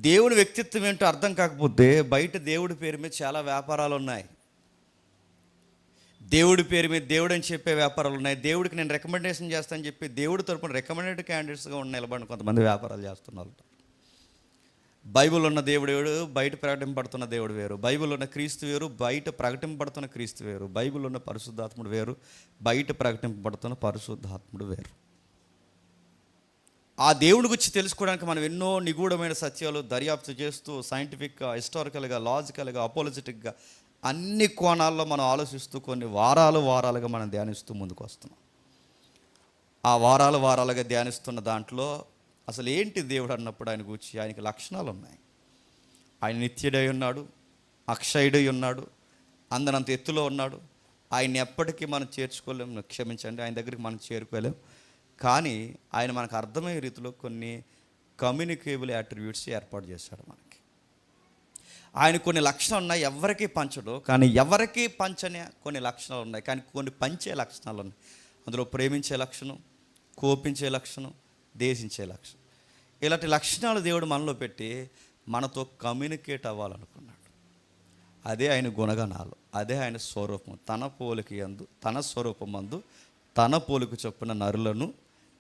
దేవుని వ్యక్తిత్వం ఏంటో అర్థం కాకపోతే బయట దేవుడి పేరు మీద చాలా వ్యాపారాలు ఉన్నాయి. దేవుడి పేరు మీద దేవుడు అని చెప్పే వ్యాపారాలు ఉన్నాయి. దేవుడికి నేను రికమెండేషన్ చేస్తానని చెప్పి దేవుడి తరపున రికమెండెడ్ క్యాండిడేట్స్గా ఉన్న నిలబడిన కొంతమంది వ్యాపారాలు చేస్తున్నారు. బైబిల్ ఉన్న దేవుడు వేరు, బయట ప్రకటింపబడుతున్న దేవుడు వేరు. బైబిల్ ఉన్న క్రీస్తు వేరు, బయట ప్రకటింపబడుతున్న క్రీస్తు వేరు. బైబిల్ ఉన్న పరిశుద్ధాత్ముడు వేరు, బయట ప్రకటింపబడుతున్న పరిశుద్ధాత్ముడు వేరు. ఆ దేవుడి గురించి తెలుసుకోవడానికి మనం ఎన్నో నిగూఢమైన సత్యాలు దర్యాప్తు చేస్తూ సైంటిఫిక్గా, హిస్టారికల్గా, లాజికల్గా, అపోలజిటిక్గా అన్ని కోణాల్లో మనం ఆలోచిస్తూ కొన్ని వారాలుగా మనం ధ్యానిస్తూ ముందుకు వస్తున్నాం. ఆ వారాలుగా ధ్యానిస్తున్న దాంట్లో అసలు ఏంటి దేవుడు అన్నప్పుడు ఆయన గురించి ఆయనకి లక్షణాలు ఉన్నాయి. ఆయన నిత్యుడై ఉన్నాడు, అక్షయుడై ఉన్నాడు, అందనంత ఎత్తులో ఉన్నాడు. ఆయన ఎప్పటికీ మనం చేర్చుకోలేము, క్షమించండి, ఆయన దగ్గరికి మనం చేరుకోలేము. కానీ ఆయన మనకు అర్థమయ్యే రీతిలో కొన్ని కమ్యూనికేబుల్ యాట్రిబ్యూట్స్ ఏర్పాటు చేశాడు మనకి. ఆయన కొన్ని లక్షణాలు ఉన్నాయి, ఎవరికీ పంచడు, కానీ ఎవరికీ పంచని కొన్ని లక్షణాలు ఉన్నాయి, కానీ కొన్ని పంచే లక్షణాలు ఉన్నాయి. అందులో ప్రేమించే లక్షణం, కోపించే లక్షణం, దేశించే లక్షణం. ఇలాంటి లక్షణాలు దేవుడు మనలో పెట్టి మనతో కమ్యూనికేట్ అవ్వాలనుకున్నాడు. అదే ఆయన గుణగణాలు, అదే ఆయన స్వరూపం. తన పోలిక యందు, తన స్వరూపమందు, తన పోలిక చొప్పున నరులను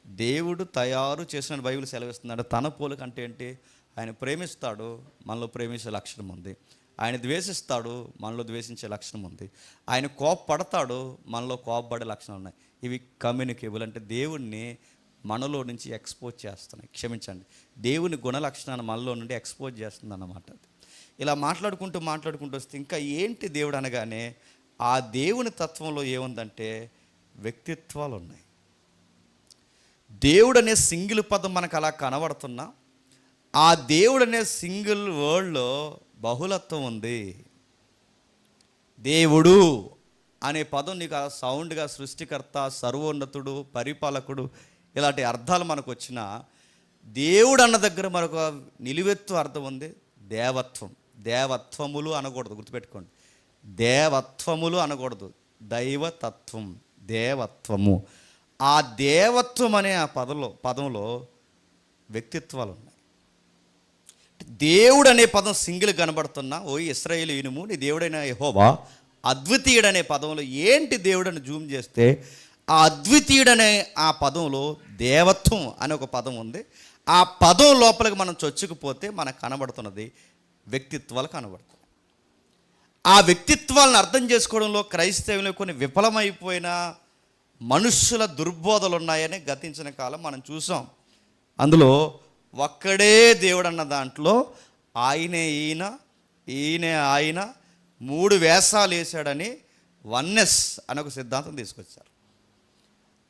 దేవుడు తయారు చేసిన బైబిల్ సెలవిస్తున్నాడు. తన పోలిక అంటే ఏంటి? ఆయన ప్రేమిస్తాడు, మనలో ప్రేమించే లక్షణం ఉంది. ఆయన ద్వేషిస్తాడు, మనలో ద్వేషించే లక్షణం ఉంది. ఆయన కోపపడతాడు, మనలో కోపపడే లక్షణాలు ఉన్నాయి. ఇవి కమ్యూనికేబుల్, అంటే దేవుణ్ణి మనలో నుంచి ఎక్స్పోజ్ చేస్తున్నాయి. క్షమించండి, దేవుని గుణ లక్షణాన్ని మనలో నుండి ఎక్స్పోజ్ చేస్తుంది అన్నమాట. ఇలా మాట్లాడుకుంటూ వస్తే ఇంకా ఏంటి దేవుడు అనగానే ఆ దేవుని తత్వంలో ఏముందంటే వ్యక్తిత్వాలు ఉన్నాయి. దేవుడు అనే సింగిల్ పదం మనకు అలా కనబడుతున్నా ఆ దేవుడు అనే సింగిల్ వర్డ్లో బహుళత్వం ఉంది. దేవుడు అనే పదం నీకు ఆ సౌండ్గా సృష్టికర్త, సర్వోన్నతుడు, పరిపాలకుడు ఇలాంటి అర్థాలు మనకు వచ్చిన దేవుడు అన్న దగ్గర మరొక నిలువెత్తు అర్థం ఉంది, దేవత్వం. దేవత్వములు అనకూడదు, గుర్తుపెట్టుకోండి. దేవత్వములు అనకూడదు, దైవతత్వం, దేవత్వము. ఆ దేవత్వం అనే ఆ పదంలో వ్యక్తిత్వాలు ఉన్నాయి. దేవుడు అనే పదం సింగిల్ కనబడుతున్నా, ఓ ఇశ్రాయేలు ఇనుము, నీ దేవుడైన యెహోవా అద్వితీయుడు అనే పదంలో ఏంటి దేవుడు అని జూమ్ చేస్తే ఆ అద్వితీయుడనే ఆ పదంలో దేవత్వం అనే ఒక పదం ఉంది. ఆ పదం లోపలికి మనం చొచ్చుకుపోతే మనకు కనబడుతున్నది వ్యక్తిత్వాలు కనబడుతుంది. ఆ వ్యక్తిత్వాలను అర్థం చేసుకోవడంలో క్రైస్తవులు కొన్ని విఫలమైపోయిన మనుష్యుల దుర్బోధలు ఉన్నాయని గతించిన కాలం మనం చూసాం. అందులో ఒక్కడే దేవుడు అన్న దాంట్లో ఆయనే ఈయన, ఈయనే ఆయన, 3 వేషాలు వేశాడని వన్నెస్ అనే ఒక సిద్ధాంతం తీసుకొచ్చారు.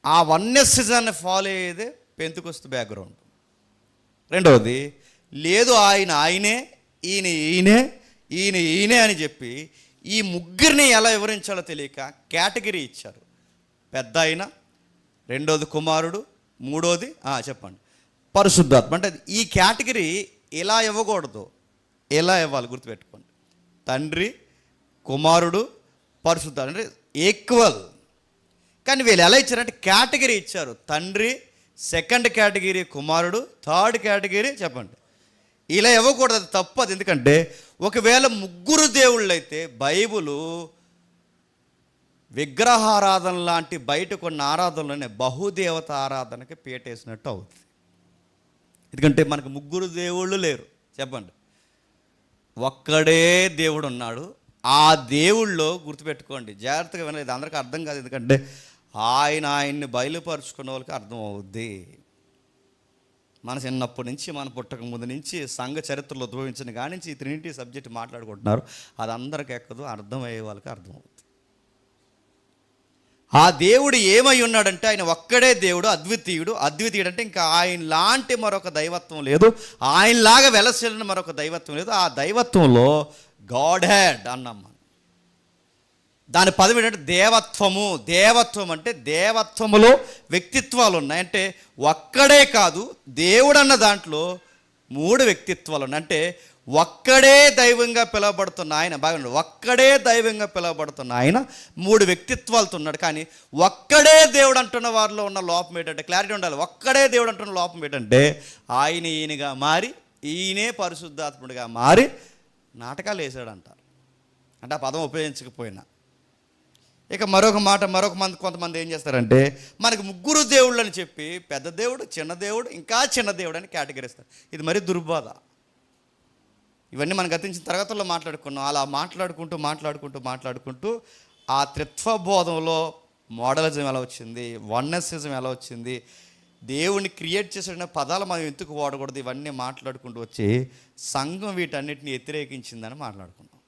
ఆ వన్నెస్సిజాన్ని ఫాలో అయ్యేదే పెంతెకొస్తు బ్యాక్గ్రౌండ్. రెండవది, లేదు ఆయన ఆయనే, ఈయన ఈయనే, ఈయన ఈయనే అని చెప్పి ఈ ముగ్గురిని ఎలా వివరించాలో తెలియక కేటగిరీ ఇచ్చారు. పెద్ద ఆయన, రెండోది కుమారుడు, మూడోది చెప్పండి పరిశుద్ధాత్మ. అంటే ఈ కేటగిరీ ఇలా ఇవ్వకూడదు, ఎలా ఇవ్వాలి గుర్తుపెట్టుకోండి. తండ్రి, కుమారుడు, పరిశుద్ధాత్మ అంటే ఈక్వల్. కానీ వీళ్ళు ఎలా ఇచ్చారంటే కేటగిరీ ఇచ్చారు. తండ్రి, సెకండ్ కేటగిరీ కుమారుడు, థర్డ్ కేటగిరీ చెప్పండి. ఇలా ఇవ్వకూడదు, అది తప్పు. అది ఎందుకంటే ఒకవేళ ముగ్గురు దేవుళ్ళు అయితే బైబులు విగ్రహారాధన లాంటి బయట కొన్ని ఆరాధనలోనే బహుదేవత ఆరాధనకి పీటేసినట్టు అవుతుంది. ఎందుకంటే మనకు ముగ్గురు దేవుళ్ళు లేరు, చెప్పండి, ఒక్కడే దేవుడు ఉన్నాడు. ఆ దేవుళ్ళో గుర్తుపెట్టుకోండి, జాగ్రత్తగా వినలేదు, అందరికీ అర్థం కాదు. ఎందుకంటే ఆయన్ని బయలుపరుచుకున్న వాళ్ళకి అర్థం అవుద్ది. మన చిన్నప్పటి నుంచి, మన పుట్టక ముందు నుంచి, సంఘ చరిత్రలో ఉద్భవించిన కాడి నుంచి ఈ ట్రినిటీ సబ్జెక్ట్ మాట్లాడుకుంటున్నారు. అది అందరికి ఎక్కదు, అర్థమయ్యే వాళ్ళకి అర్థమవుతుంది. ఆ దేవుడు ఏమై ఉన్నాడంటే ఆయన ఒక్కడే దేవుడు, అద్వితీయుడు. అద్వితీయుడు అంటే ఇంకా ఆయన లాంటి మరొక దైవత్వం లేదు, ఆయనలాగా వెలసిల్లిన మరొక దైవత్వం లేదు. ఆ దైవత్వంలో గాడ్ హెడ్ అన్నాం. దాని పదం ఏంటంటే దేవత్వము. దేవత్వం అంటే దేవత్వములో వ్యక్తిత్వాలు ఉన్నాయి. అంటే ఒక్కడే కాదు, దేవుడు అన్న దాంట్లో 3 వ్యక్తిత్వాలు ఉన్నాయి. అంటే ఒక్కడే దైవంగా పిలువబడుతున్న ఆయన, బాగా ఒక్కడే దైవంగా పిలువబడుతున్న ఆయన 3 వ్యక్తిత్వాలతో ఉన్నాడు. కానీ ఒక్కడే దేవుడు అంటున్న వారిలో ఉన్న లోపం ఏంటంటే, క్లారిటీ ఉండాలి. ఒక్కడే దేవుడు అంటున్న లోపం ఏంటంటే ఆయన ఈయనగా మారి ఈయనే పరిశుద్ధాత్ముడిగా మారి నాటకాలు వేసాడంటారు. అంటే ఆ పదం ఉపయోగించకపోయినా. ఇక కొంతమంది ఏం చేస్తారంటే మనకి ముగ్గురు దేవుళ్ళు అని చెప్పి పెద్ద దేవుడు, చిన్న దేవుడు, ఇంకా చిన్న దేవుడు అని కేటగిరిస్తారు. ఇది మరీ దుర్బోధ. ఇవన్నీ మనం గతించిన తరగతుల్లో మాట్లాడుకున్నాం. అలా మాట్లాడుకుంటూ ఆ త్రిత్వ బోధంలో మోడలిజం ఎలా వచ్చింది, వన్నెసిజం ఎలా వచ్చింది, దేవుణ్ణి క్రియేట్ చేసిన పదాలు మనం ఎందుకు వాడకూడదు, ఇవన్నీ మాట్లాడుకుంటూ వచ్చి సంఘం వీటన్నిటిని వ్యతిరేకించిందని మాట్లాడుకున్నాం.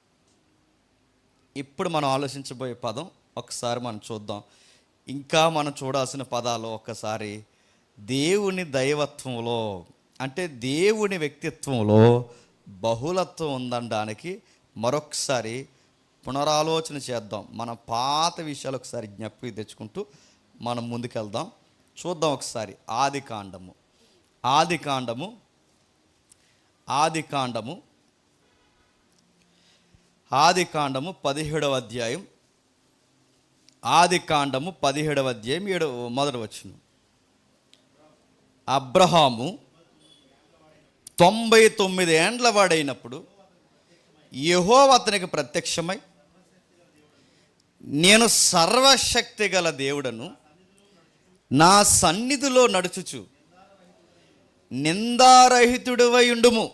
ఇప్పుడు మనం ఆలోచించబోయే పదం ఒకసారి మనం చూద్దాం. ఇంకా మనం చూడాల్సిన పదాలు ఒక్కసారి దేవుని దైవత్వంలో, అంటే దేవుని వ్యక్తిత్వంలో బహుళత్వం ఉందనడానికి మరొకసారి పునరాలోచన చేద్దాం. మన పాత విషయాలు ఒకసారి జ్ఞప్తికి తెచ్చుకుంటూ మనం ముందుకెళ్దాం. చూద్దాం ఒకసారి ఆది కాండము 17వ అధ్యాయం. ఆది కాండము 17వ అధ్యాయం 7వ వచనం. అబ్రహాము 99 ఏండ్ల వాడైనప్పుడు యెహోవా అతనికి ప్రత్యక్షమై, నేను సర్వశక్తి గల దేవుడను, నా సన్నిధిలో నడుచుచు నిందారహితుడివై ఉండుము.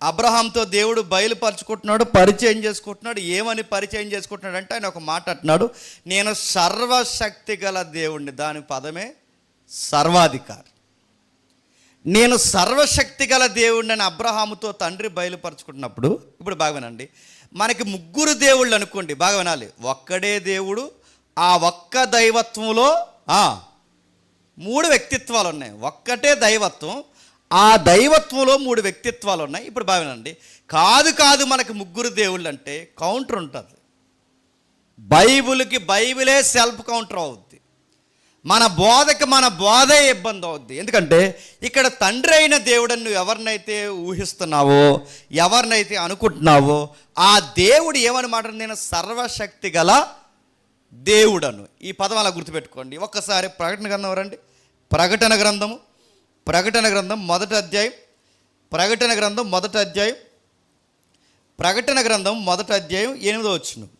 అబ్రహాంతో దేవుడు బయలుపరుచుకుంటున్నాడు, పరిచయం చేసుకుంటున్నాడు. ఏమని పరిచయం చేసుకుంటున్నాడు అంటే ఆయన ఒక మాట అంటున్నాడు, నేను సర్వశక్తి గల దేవుడిని. దాని పదమే సర్వాధికారి. నేను సర్వశక్తి గల దేవుడిని అని అబ్రహాముతో తండ్రి బయలుపరుచుకుంటున్నప్పుడు, ఇప్పుడు బాగా వినండి, మనకి ముగ్గురు దేవుళ్ళు అనుకోండి, బాగా వినాలి. ఒక్కడే దేవుడు, ఆ ఒక్క దైవత్వంలో 3 వ్యక్తిత్వాలు ఉన్నాయి. ఒక్కటే దైవత్వం, ఆ దైవత్వంలో 3 వ్యక్తిత్వాలు ఉన్నాయి. ఇప్పుడు బాగా వినండి, కాదు మనకి ముగ్గురు దేవుళ్ళు అంటే కౌంటర్ ఉంటుంది. బైబిలే సెల్ఫ్ కౌంటర్ అవుద్ది. మన బోధే ఇబ్బంది అవుద్ది. ఎందుకంటే ఇక్కడ తండ్రి అయిన దేవుడని నువ్వు ఎవరినైతే ఊహిస్తున్నావో, ఎవరినైతే అనుకుంటున్నావో, ఆ దేవుడు ఏమని మాట, నేను సర్వశక్తి గల దేవుడను. ఈ పదం అలా గుర్తుపెట్టుకోండి. ఒక్కసారి ప్రకటన గ్రంథం రండి. ప్రకటన గ్రంథం మొదటి అధ్యాయం. ప్రకటన గ్రంథం మొదటి అధ్యాయం 8వ వచనం.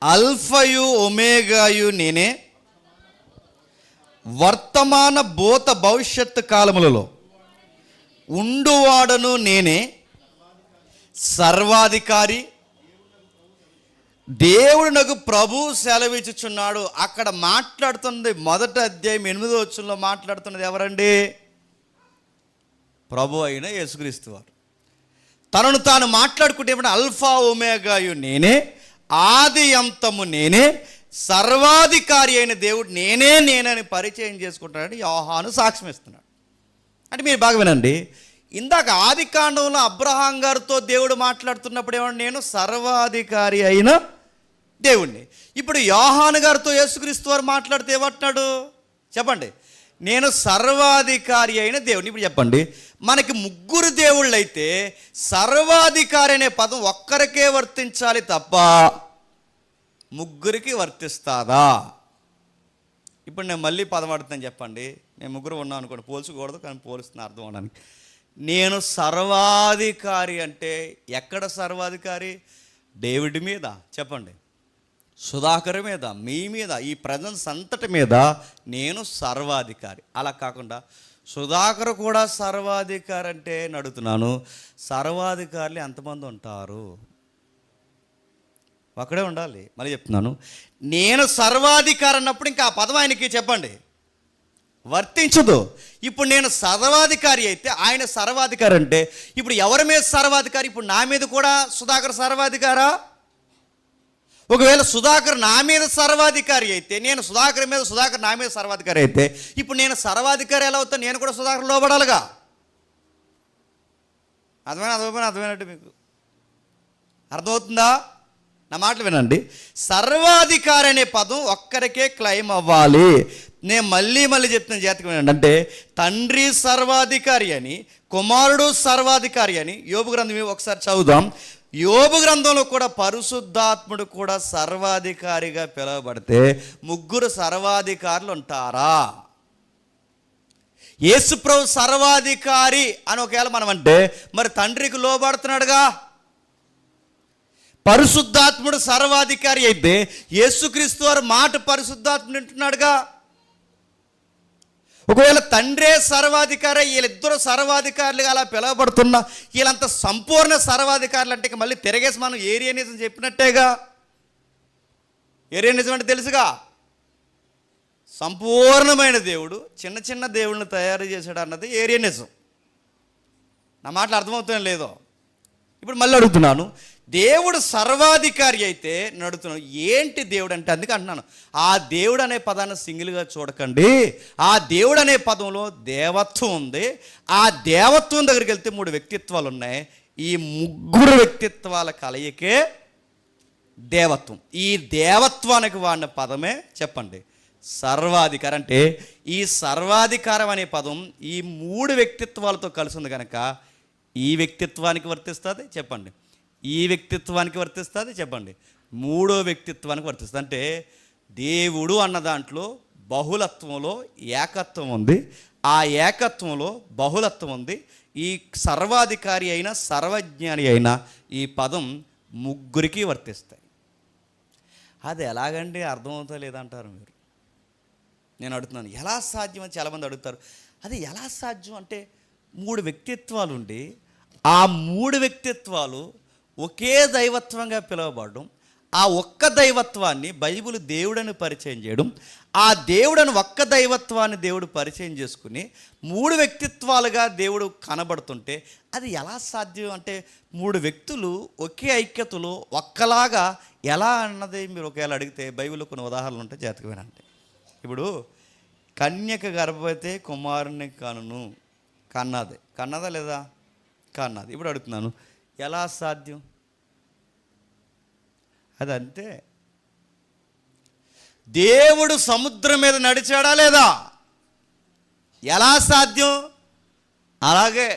అల్ఫయు ఒమేగాయు నేనే, వర్తమాన భూత భవిష్యత్తు కాలములలో ఉండువాడను నేనే, సర్వాధికారి, దేవుడు నాకు ప్రభు సెలవిచ్చుచున్నాడు. అక్కడ మాట్లాడుతున్నది మొదటి అధ్యాయం 8వ వచనంలో మాట్లాడుతున్నది ఎవరండి? ప్రభు అయిన యేసుక్రీస్తు వారు. తనను తాను మాట్లాడుకుంటే అల్ఫా ఒమేగాయు నేనే, ఆది అంతము నేనే, సర్వాధికారి అయిన దేవుడు నేనని పరిచయం చేసుకుంటాడని యోహాను సాక్ష్యం ఇస్తున్నాడు. అంటే మీరు బాగా వినండి, ఇందాక ఆది కాండంలో అబ్రహాం గారితో దేవుడు మాట్లాడుతున్నప్పుడు ఏమన్నా, నేను సర్వాధికారి అయిన దేవుణ్ణి. ఇప్పుడు యోహాను గారితో యేసుక్రీస్తు వారు మాట్లాడితే ఏమంటున్నాడు చెప్పండి? నేను సర్వాధికారి అయిన దేవుడిని. ఇప్పుడు చెప్పండి, మనకి ముగ్గురు దేవుళ్ళు అయితే సర్వాధికారి అనే పదం ఒక్కరికే వర్తించాలి తప్ప ముగ్గురికి వర్తిస్తాదా? ఇప్పుడు నేను మళ్ళీ పదం అడుగుతాను, చెప్పండి. నేను ముగ్గురు ఉన్నాను అనుకోండి, పోల్చకూడదు కానీ పోలుస్తున్నా అర్థం అవడానికి. నేను సర్వాధికారి అంటే ఎక్కడ సర్వాధికారి? డేవిడ్ మీద, చెప్పండి, సుధాకర్ మీద, మీ మీద, ఈ ప్రజెన్స్ అంతటి మీద నేను సర్వాధికారి. అలా కాకుండా సుధాకర్ కూడా సర్వాధికారి అంటే అడుగుతున్నాను, సర్వాధికారులు ఎంతమంది ఉంటారు? ఒకడే ఉండాలి. మళ్ళీ చెప్తున్నాను, నేను సర్వాధికారి అన్నప్పుడు ఇంకా ఆ పదం ఆయనకి చెప్పండి వర్తించదు. ఇప్పుడు నేను సర్వాధికారి అయితే ఆయన సర్వాధికారి అంటే ఇప్పుడు ఎవరి మీద సర్వాధికారి? ఇప్పుడు నా మీద కూడా సుధాకర్ సర్వాధికారా? ఒకవేళ సుధాకర్ నా మీద సర్వాధికారి అయితే, నేను సుధాకర్ మీద, సుధాకర్ నా మీద సర్వాధికారి అయితే, ఇప్పుడు నేను సర్వాధికారి ఎలా అవుతాను? నేను కూడా సుధాకర్ లోబడాలిగా. అర్థమైనట్టు మీకు అర్థమవుతుందా? నా మాటలు వినండి. సర్వాధికారి అనే పదం ఒక్కరికే క్లెయిమ్ అవ్వాలి. నేను మళ్ళీ చెప్తున్న జాతకం వినండి. అంటే తండ్రి సర్వాధికారి అని, కుమారుడు సర్వాధికారి అని యోబు గ్రంథం ఒకసారి చదువుదాం. యోబు గ్రంథంలో కూడా పరిశుద్ధాత్ముడు కూడా సర్వాధికారిగా పిలువబడితే ముగ్గురు సర్వాధికారులు ఉంటారా? యేసుప్రభు సర్వాధికారి అని ఒకవేళ మనం అంటే మరి తండ్రికి లోబడుతున్నాడుగా. పరిశుద్ధాత్ముడు సర్వాధికారి అయితే యేసుక్రీస్తు వారు మాట పరిశుద్ధాత్ముడు వింటున్నాడుగా. ఒకవేళ తండ్రే సర్వాధికారి, వీళ్ళిద్దరూ సర్వాధికారులుగా అలా పిలువబడుతున్నా వీళ్ళంత సంపూర్ణ సర్వాధికారులు అంటే మళ్ళీ తిరగేసి మనం ఏరియనిజం చెప్పినట్టేగా. ఏరియనిజం అంటే తెలుసుగా, సంపూర్ణమైన దేవుడు చిన్న చిన్న దేవుళ్ళని తయారు చేశాడు అన్నది ఏరియనిజం. నా మాటలు అర్థమవుతాం లేదో. ఇప్పుడు మళ్ళీ అడుగుతున్నాను, దేవుడు సర్వాధికారి అయితే నేను అడుగుతున్నాను ఏంటి దేవుడు అంటే. అందుకే అంటున్నాను, ఆ దేవుడు అనే పదాన్ని సింగిల్గా చూడకండి. ఆ దేవుడు అనే పదంలో దేవత్వం ఉంది. ఆ దేవత్వం దగ్గరికి వెళ్తే 3 వ్యక్తిత్వాలు ఉన్నాయి. ఈ 3 వ్యక్తిత్వాల కలయికే దేవత్వం. ఈ దేవత్వానికి వాడిన పదమే చెప్పండి సర్వాధికారం. అంటే ఈ సర్వాధికారం అనే పదం ఈ 3 వ్యక్తిత్వాలతో కలిసి ఉంది కనుక ఈ వ్యక్తిత్వానికి వర్తిస్తుంది చెప్పండి, ఈ వ్యక్తిత్వానికి వర్తిస్తుంది చెప్పండి, 3వ వ్యక్తిత్వానికి వర్తిస్తుంది. అంటే దేవుడు అన్న దాంట్లో బహుళత్వంలో ఏకత్వం ఉంది. ఆ ఏకత్వంలో బహుళత్వం ఉంది. ఈ సర్వాధికారి అయిన సర్వజ్ఞాని అయిన ఈ పదం 3కి వర్తిస్తాయి. అది ఎలాగండి అర్థమవుతా లేదంటారు మీరు. నేను అడుగుతున్నాను ఎలా సాధ్యం అని చాలామంది అడుగుతారు. అది ఎలా సాధ్యం అంటే 3 వ్యక్తిత్వాలు ఉండి ఆ 3 వ్యక్తిత్వాలు ఒకే దైవత్వంగా పిలువబడడం, ఆ ఒక్క దైవత్వాన్ని బైబిల్ దేవుడని పరిచయం చేయడం, ఆ దేవుడని ఒక్క దైవత్వాన్ని దేవుడు పరిచయం చేసుకుని 3 వ్యక్తిత్వాలుగా దేవుడు కనబడుతుంటే అది ఎలా సాధ్యం అంటే 3 వ్యక్తులు ఒకే ఐక్యతలో ఒక్కలాగా ఎలా అన్నది మీరు ఒకవేళ అడిగితే బైబిల్లో కొన్ని ఉదాహరణలు ఉంటాయి, జాతక వినండి. ఇప్పుడు కన్యక గర్భవతి కుమారుని కనును కన్నదా లేదా? కన్నది. ఇప్పుడు అడుగుతున్నాను ఎలా సాధ్యం? అదంతే. దేవుడు సముద్రం మీద నడిచాడా లేదా? ఎలా సాధ్యం? అలాగే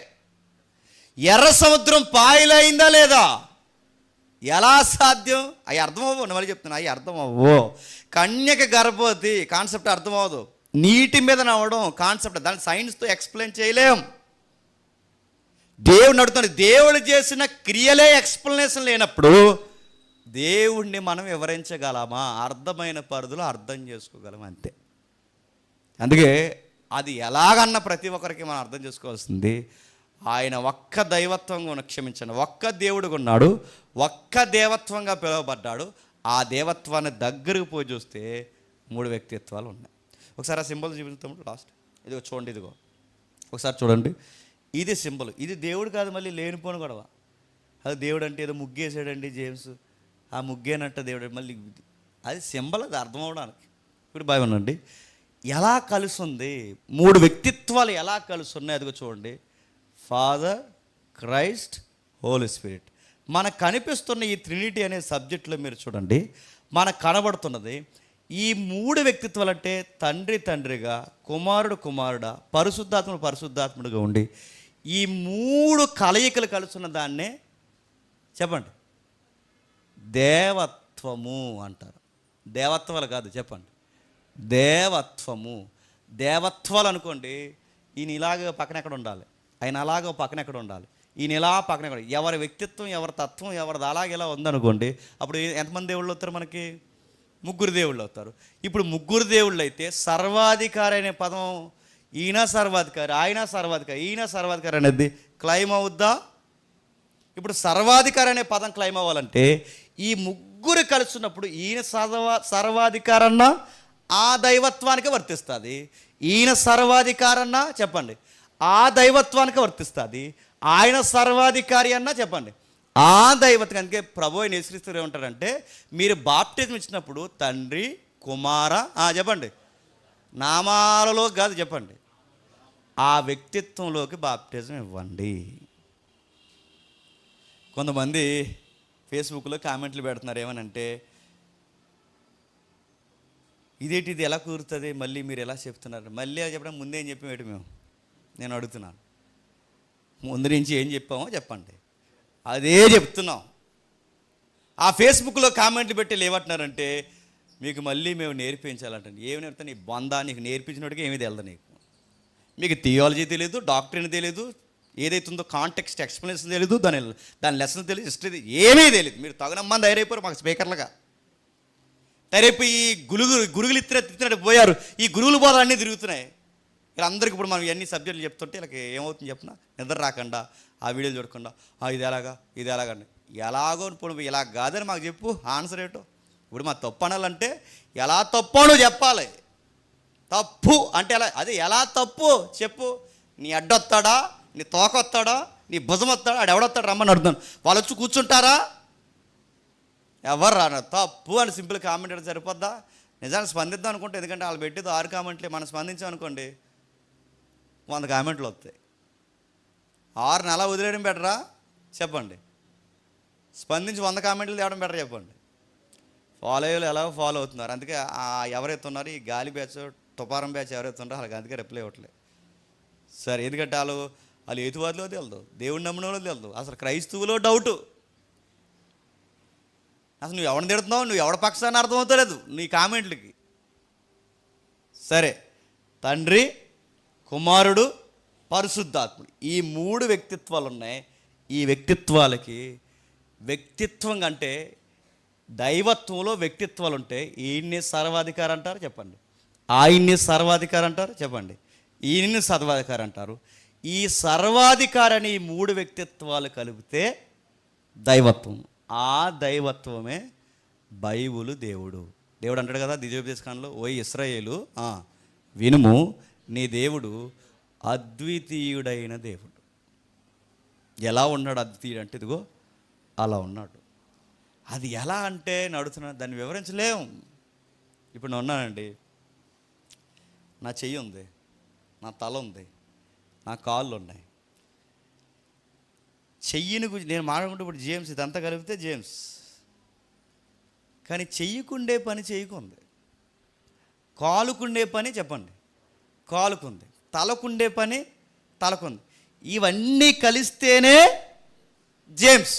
ఎర్ర సముద్రం పాయలైందా లేదా? ఎలా సాధ్యం? అవి అర్థమవ్వవు. మళ్ళీ చెప్తున్నా, అవి అర్థమవ్వవు. కన్యక గర్భవతి కాన్సెప్ట్ అర్థమవ్వదు. నీటి మీద నవ్వడం కాన్సెప్ట్, దాన్ని సైన్స్తో ఎక్స్ప్లెయిన్ చేయలేం. దేవుడు నడుతుంది. దేవుడు చేసిన క్రియలే ఎక్స్ప్లెనేషన్ లేనప్పుడు దేవుణ్ణి మనం వివరించగలమా? అర్థమైన పరిధిలో అర్థం చేసుకోగలం అంతే. అందుకే అది ఎలాగన్న ప్రతి ఒక్కరికి మనం అర్థం చేసుకోవాల్సింది ఆయన ఒక్క దైవత్వంగా ఉన్న, క్షమించండి, ఒక్క దేవుడుగా ఉన్నాడు, ఒక్క దేవత్వంగా పిలువబడ్డాడు. ఆ దేవత్వాన్ని దగ్గరకు పోయి చూస్తే 3 వ్యక్తిత్వాలు ఉన్నాయి. ఒకసారి ఆ సింబల్ చూపిస్తాము లాస్ట్. ఇదిగో చూడండి, ఇదిగో ఒకసారి చూడండి. ఇది సింబల్, ఇది దేవుడు కాదు, మళ్ళీ లేనిపోను గొడవ. అది దేవుడు అంటే ఏదో ముగ్గేసాడండి జేమ్స్, ఆ ముగ్గేనట్ట దేవుడు, మళ్ళీ అది సింబల్, అది అర్థం అవడానికి. ఇప్పుడు బాగుందండి ఎలా కలిసి ఉంది, 3 వ్యక్తిత్వాలు ఎలా కలిసి ఉన్నాయి. అదిగో చూడండి, ఫాదర్, క్రైస్ట్, హోలీ స్పిరిట్. మనకు కనిపిస్తున్న ఈ ట్రినిటీ అనే సబ్జెక్టులో మీరు చూడండి, మనకు కనబడుతున్నది ఈ 3 వ్యక్తిత్వాలు అంటే తండ్రి తండ్రిగా, కుమారుడు కుమారుడా, పరిశుద్ధాత్ముడుగా ఉండి ఈ 3 కలయికలు కలుసున్న దాన్నే చెప్పండి దేవత్వము అంటారు. దేవత్వాలు కాదు, చెప్పండి దేవత్వము. దేవత్వాలు అనుకోండి, ఈయన ఇలాగ పక్కన ఎక్కడ ఉండాలి, ఆయన అలాగ పక్కన ఎక్కడ ఉండాలి, ఈయన ఇలా పక్కన ఎక్కడ, ఎవరి వ్యక్తిత్వం ఎవరి తత్వం ఎవరిది అలాగే ఇలా ఉందనుకోండి, అప్పుడు ఎంతమంది దేవుళ్ళు అవుతారు? మనకి 3 దేవుళ్ళు అవుతారు. ఇప్పుడు 3 దేవుళ్ళు అయితే సర్వాధికారి అనే పదం, ఈయన సర్వాధికారి, ఆయన సర్వాధికారి, ఈయన సర్వాధికారి అనేది క్లైమ్ అవుద్దా? ఇప్పుడు సర్వాధికారి అనే పదం క్లైమ్ అవ్వాలంటే ఈ 3 కలుస్తున్నప్పుడు ఈయన సర్వాధికారన్నా ఆ దైవత్వానికి వర్తిస్తుంది, ఈయన సర్వాధికారన్నా చెప్పండి ఆ దైవత్వానికి వర్తిస్తుంది, ఆయన సర్వాధికారి అన్నా చెప్పండి ఆ దైవత్వం. అందుకే ప్రభు అయిన యేసుక్రీస్తు ఏమంటారంటే మీరు బాప్టిజం ఇచ్చినప్పుడు తండ్రి కుమార చెప్పండి నామాలలో కాదు చెప్పండి ఆ వ్యక్తిత్వంలోకి బాప్టిజం ఇవ్వండి. కొంతమంది ఫేస్బుక్లో కామెంట్లు పెడుతున్నారు ఏమనంటే, ఇదేంటి ఇది ఎలా కుదురుతుంది, మళ్ళీ మీరు ఎలా చెప్తున్నారు, మళ్ళీ చెప్పడం ముందే ఏం చెప్పాము మేము, నేను అడుగుతున్నాను ముందు నుంచి ఏం చెప్పామో చెప్పండి, అదే చెప్తున్నాం. ఆ ఫేస్బుక్లో కామెంట్లు పెట్టి లేవంటున్నారంటే మీకు మళ్ళీ మేము నేర్పించాలంటే ఏమి నేర్పుతా, నీ బొందా, నీకు నేర్పించినట్టుగా ఏమీ తెలదు నీకు, మీకు థియాలజీ తెలియదు, డాక్టరీని తెలియదు, ఏదైతుందో కాంటెక్స్ట్ ఎక్స్ప్లెనేషన్ తెలియదు, దాని లెసన్ తెలియదు, హిస్టరీ ఏమీ తెలియదు. మీరు తగినమ్మని తయారైపోయారు మాకు స్పీకర్లుగా తయారైపోయి గురుగులు ఇచ్చినట్టు పోయారు. ఈ గురువుల బోధలు అన్నీ తిరుగుతున్నాయి. ఇలా అందరికి ఇప్పుడు మనం ఇవన్నీ సబ్జెక్టులు చెప్తుంటే ఇలా ఏమవుతుంది చెప్పిన, నిద్ర రాకుండా ఆ వీడియోలు చూడకుండా ఇది ఎలాగండి ఎలాగో ఇప్పుడు ఇలా కాదని మాకు చెప్పు ఆన్సర్ ఏంటో. ఇప్పుడు మా తప్పు అనాలంటే ఎలా తప్పు అనో చెప్పాలి. తప్పు అంటే ఎలా తప్పు చెప్పు. నీ అడ్డొస్తాడా, నీ తోకొస్తాడా, నీ భుజం వస్తాడా, ఆడు ఎవడొస్తాడు రమ్మని అడుగుతాను. వాళ్ళు వచ్చి కూర్చుంటారా? ఎవరు రాను. తప్పు అని సింపుల్ కామెంట్ అంటే సరిపోద్దా? నిజానికి స్పందిద్దాం అనుకుంటే, ఎందుకంటే వాళ్ళు పెట్టేది 6 కామెంట్లే, మనం స్పందించాం అనుకోండి 100 కామెంట్లు వస్తాయి. 6 నెల వదిలేయడం బెటరా చెప్పండి, స్పందించి 100 కామెంట్లు తేవడం బెటర్ చెప్పండి. ఫాలో అయ్యేలు ఎలాగో ఫాలో అవుతున్నారు. అందుకే ఎవరైతే ఉన్నారో ఈ గాలి బ్యాచ్, తుపారం బ్యాచ్ ఎవరైతే ఉన్నారో వాళ్ళకి అందుకే రిప్లై ఇవ్వట్లేదు. సరే, ఎందుకంటే వాళ్ళు ఏతువాదిలో తెలుదు, దేవుడిని నమ్మిన వాళ్ళు తెలుదు, అసలు క్రైస్తవులో డౌటు. అసలు నువ్వు ఎవరిని తిడుతున్నావు, నువ్వు ఎవడ పక్షాన్ని అర్థమవుతలేదు నీ కామెంట్లకి. సరే, తండ్రి, కుమారుడు, పరిశుద్ధాత్ముడు, ఈ 3 వ్యక్తిత్వాలు ఉన్నాయి. ఈ వ్యక్తిత్వాలకి వ్యక్తిత్వం అంటే దైవత్వంలో వ్యక్తిత్వాలు ఉంటాయి. ఈయన్ని సర్వాధికారి అంటారు చెప్పండి, ఆయన్ని సర్వాధికారి అంటారు చెప్పండి, ఈయన్ని సర్వాధికారి అంటారు. ఈ సర్వాధికారి అని ఈ 3 వ్యక్తిత్వాలు కలిపితే దైవత్వం. ఆ దైవత్వమే బైబుల్. దేవుడు అంటాడు కదా ద్వితీయోపదేశకాండంలో, ఓ ఇశ్రాయేలు వినుము, నీ దేవుడు అద్వితీయుడైన దేవుడు. ఎలా ఉన్నాడు అద్వితీయుడు అంటే, ఇదిగో అలా ఉన్నాడు. అది ఎలా అంటే నడుతున్నాడు, దాన్ని వివరించలేము. ఇప్పుడు నేను ఉన్నానండి, నా చెయ్యి ఉంది, నా తల ఉంది, నా కాళ్ళు ఉన్నాయి. చెయ్యిని గురించి నేను మాట్లాడుకుంటే ఇప్పుడు జేమ్స్, ఇదంతా కలిపితే జేమ్స్. కానీ చెయ్యికుండే పని చెయ్యికుంది, కాలుకుండే పని చెప్పండి కాలుకుంది, తలకుండే పని తలకుంది. ఇవన్నీ కలిస్తేనే జేమ్స్.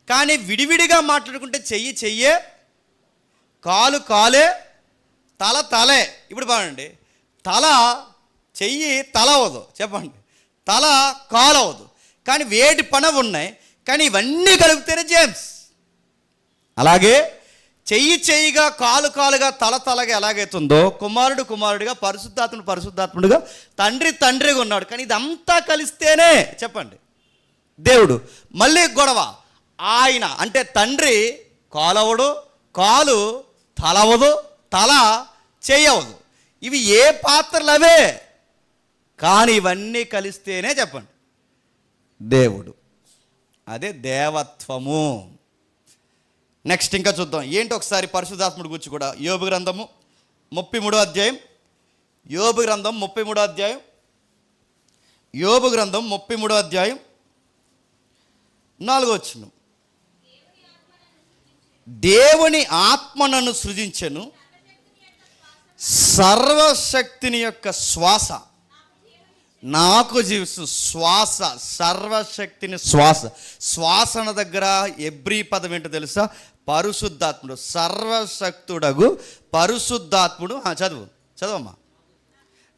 కానీ విడివిడిగా మాట్లాడుకుంటే చెయ్యే, కాలు కాలే, తల తలే. ఇప్పుడు బాగుండి, తల చెయ్యి తల అవ్వదు చెప్పండి, తల కాలు అవ్వదు. కానీ వేటి పని ఉన్నాయి, కానీ ఇవన్నీ కలిపితేనే జేమ్స్. అలాగే చెయ్యిగా, కాలు కాలుగా, తల తలగా ఎలాగైతుందో కుమారుడు కుమారుడిగా, పరిశుద్ధాత్ముడుగా, తండ్రిగా ఉన్నాడు. కానీ ఇదంతా కలిస్తేనే చెప్పండి దేవుడు. మళ్ళీ గొడవ, ఆయన అంటే తండ్రి కాలవడు, కాలు తలవదు, తల చేయవదు. ఇవి ఏ పాత్రలు అవే, కానీ ఇవన్నీ కలిస్తేనే చెప్పండి దేవుడు. అదే దేవత్వము. నెక్స్ట్ ఇంకా చూద్దాం ఏంటి ఒకసారి పరిశుద్ధాత్ముడి గురించి కూడా. యోబు గ్రంథము 33వ అధ్యాయం, యోబు గ్రంథం 33వ అధ్యాయం, యోబు గ్రంథం 33వ అధ్యాయం 4వ వచనం. దేవుని ఆత్మ నన్ను సృజించెను, సర్వశక్తిని యొక్క శ్వాస నాకు జీవిస్తు. శ్వాస, సర్వశక్తిని శ్వాసన దగ్గర ఎబ్రీ పదం ఏంటో తెలుసా? పరిశుద్ధాత్ముడు. సర్వశక్తుడగు పరిశుద్ధాత్ముడు. చదవమ్మా.